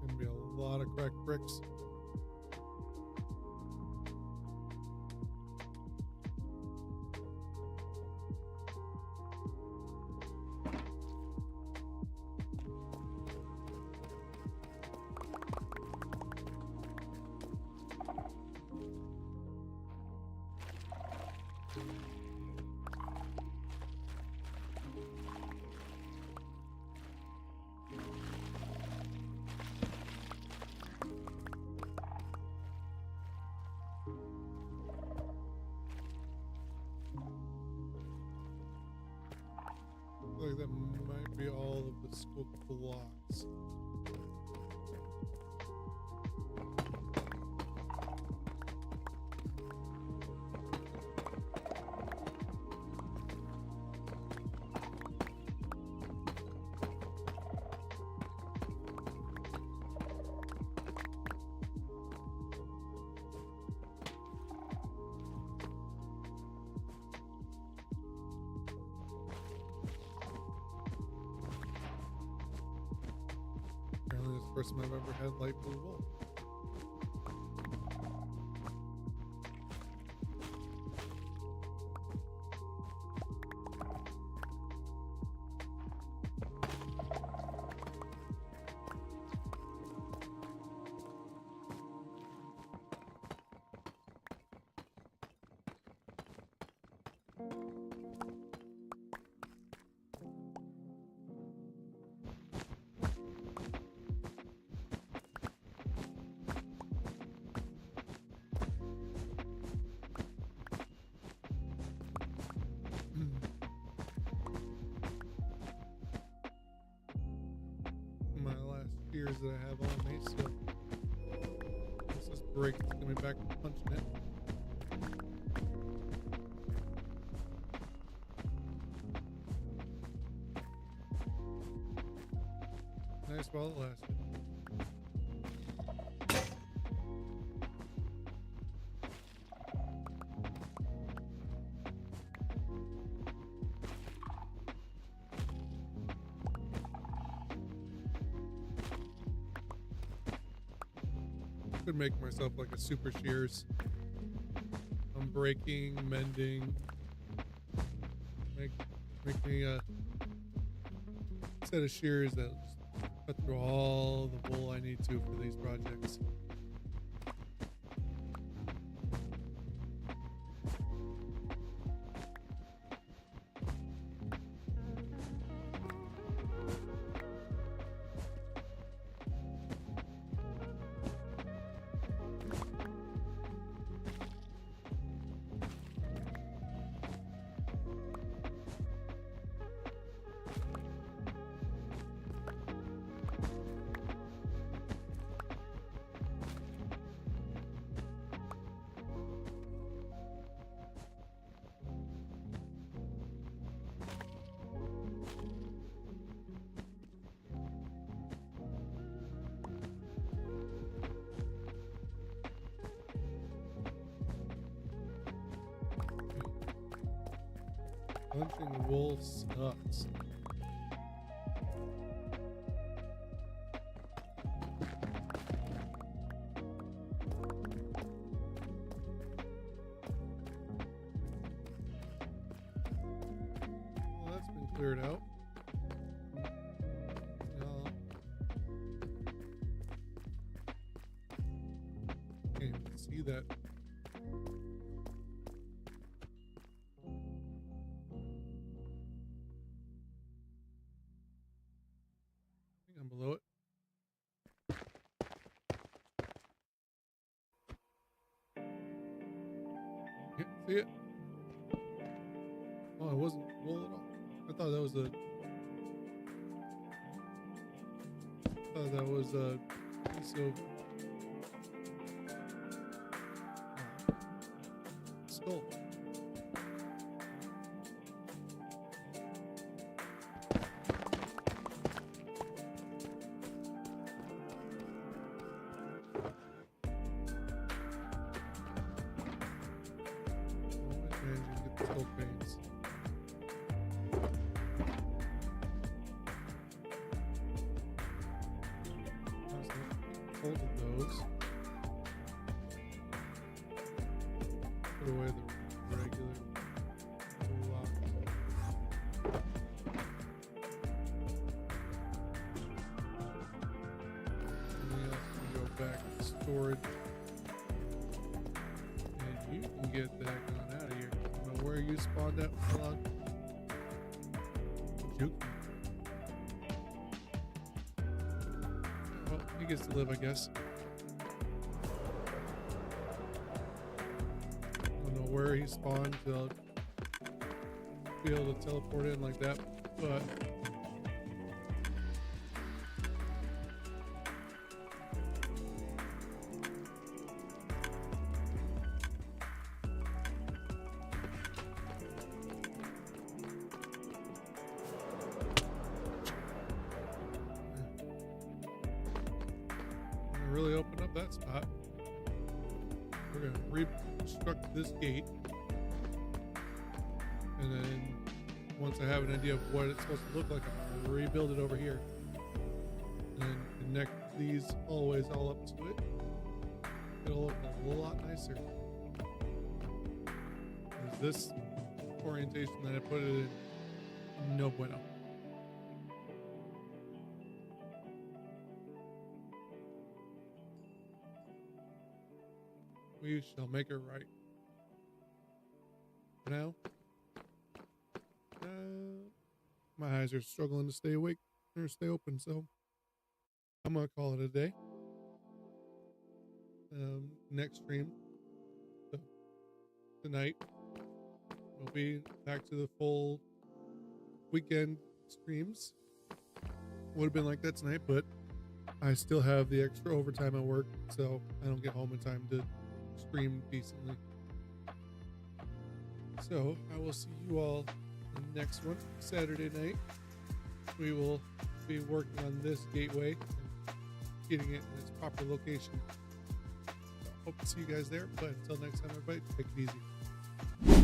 Gonna be a lot of cracked bricks. Like that might be all of the scope blocks. Apparently, it's the first time I've ever had light blue wool. my last shears that I have on me, so once this breaks, it's gonna be back to punching it. Nice while it lasted. Could make myself like a super shears. I'm breaking, mending. Make me a set of shears that cut through all the wool I need to for these projects. Punching wool sucks. Well, that's been cleared out. Now, can't even see that. I'm below it. Can't see it. Oh, it wasn't wool at all. I thought that was a piece of skull. Those. Put away the regular lock. And then else can go back to storage. And you can get the heck on out of here. I don't know where you spawned at, Log. Juke. Well, he gets to live, I guess. Where he spawned to be able to teleport in like that, but I really opened up that spot. We're gonna reconstruct this gate, and then once I have an idea of what it's supposed to look like, I'm gonna rebuild it over here and then connect these hallways all up to it. It'll look a lot nicer. Because this orientation that I put it in, no bueno. We shall make it right. Now, my eyes are struggling to stay awake or stay open, so I'm gonna call it a day. Next stream, so tonight, we'll be back to the full weekend streams. would have been like that tonight, but I still have the extra overtime at work, so I don't get home in time to stream decently. So I will see you all in the next one, Saturday night. We will be working on this gateway and getting it in its proper location. So hope to see you guys there, but until next time, everybody, take it easy.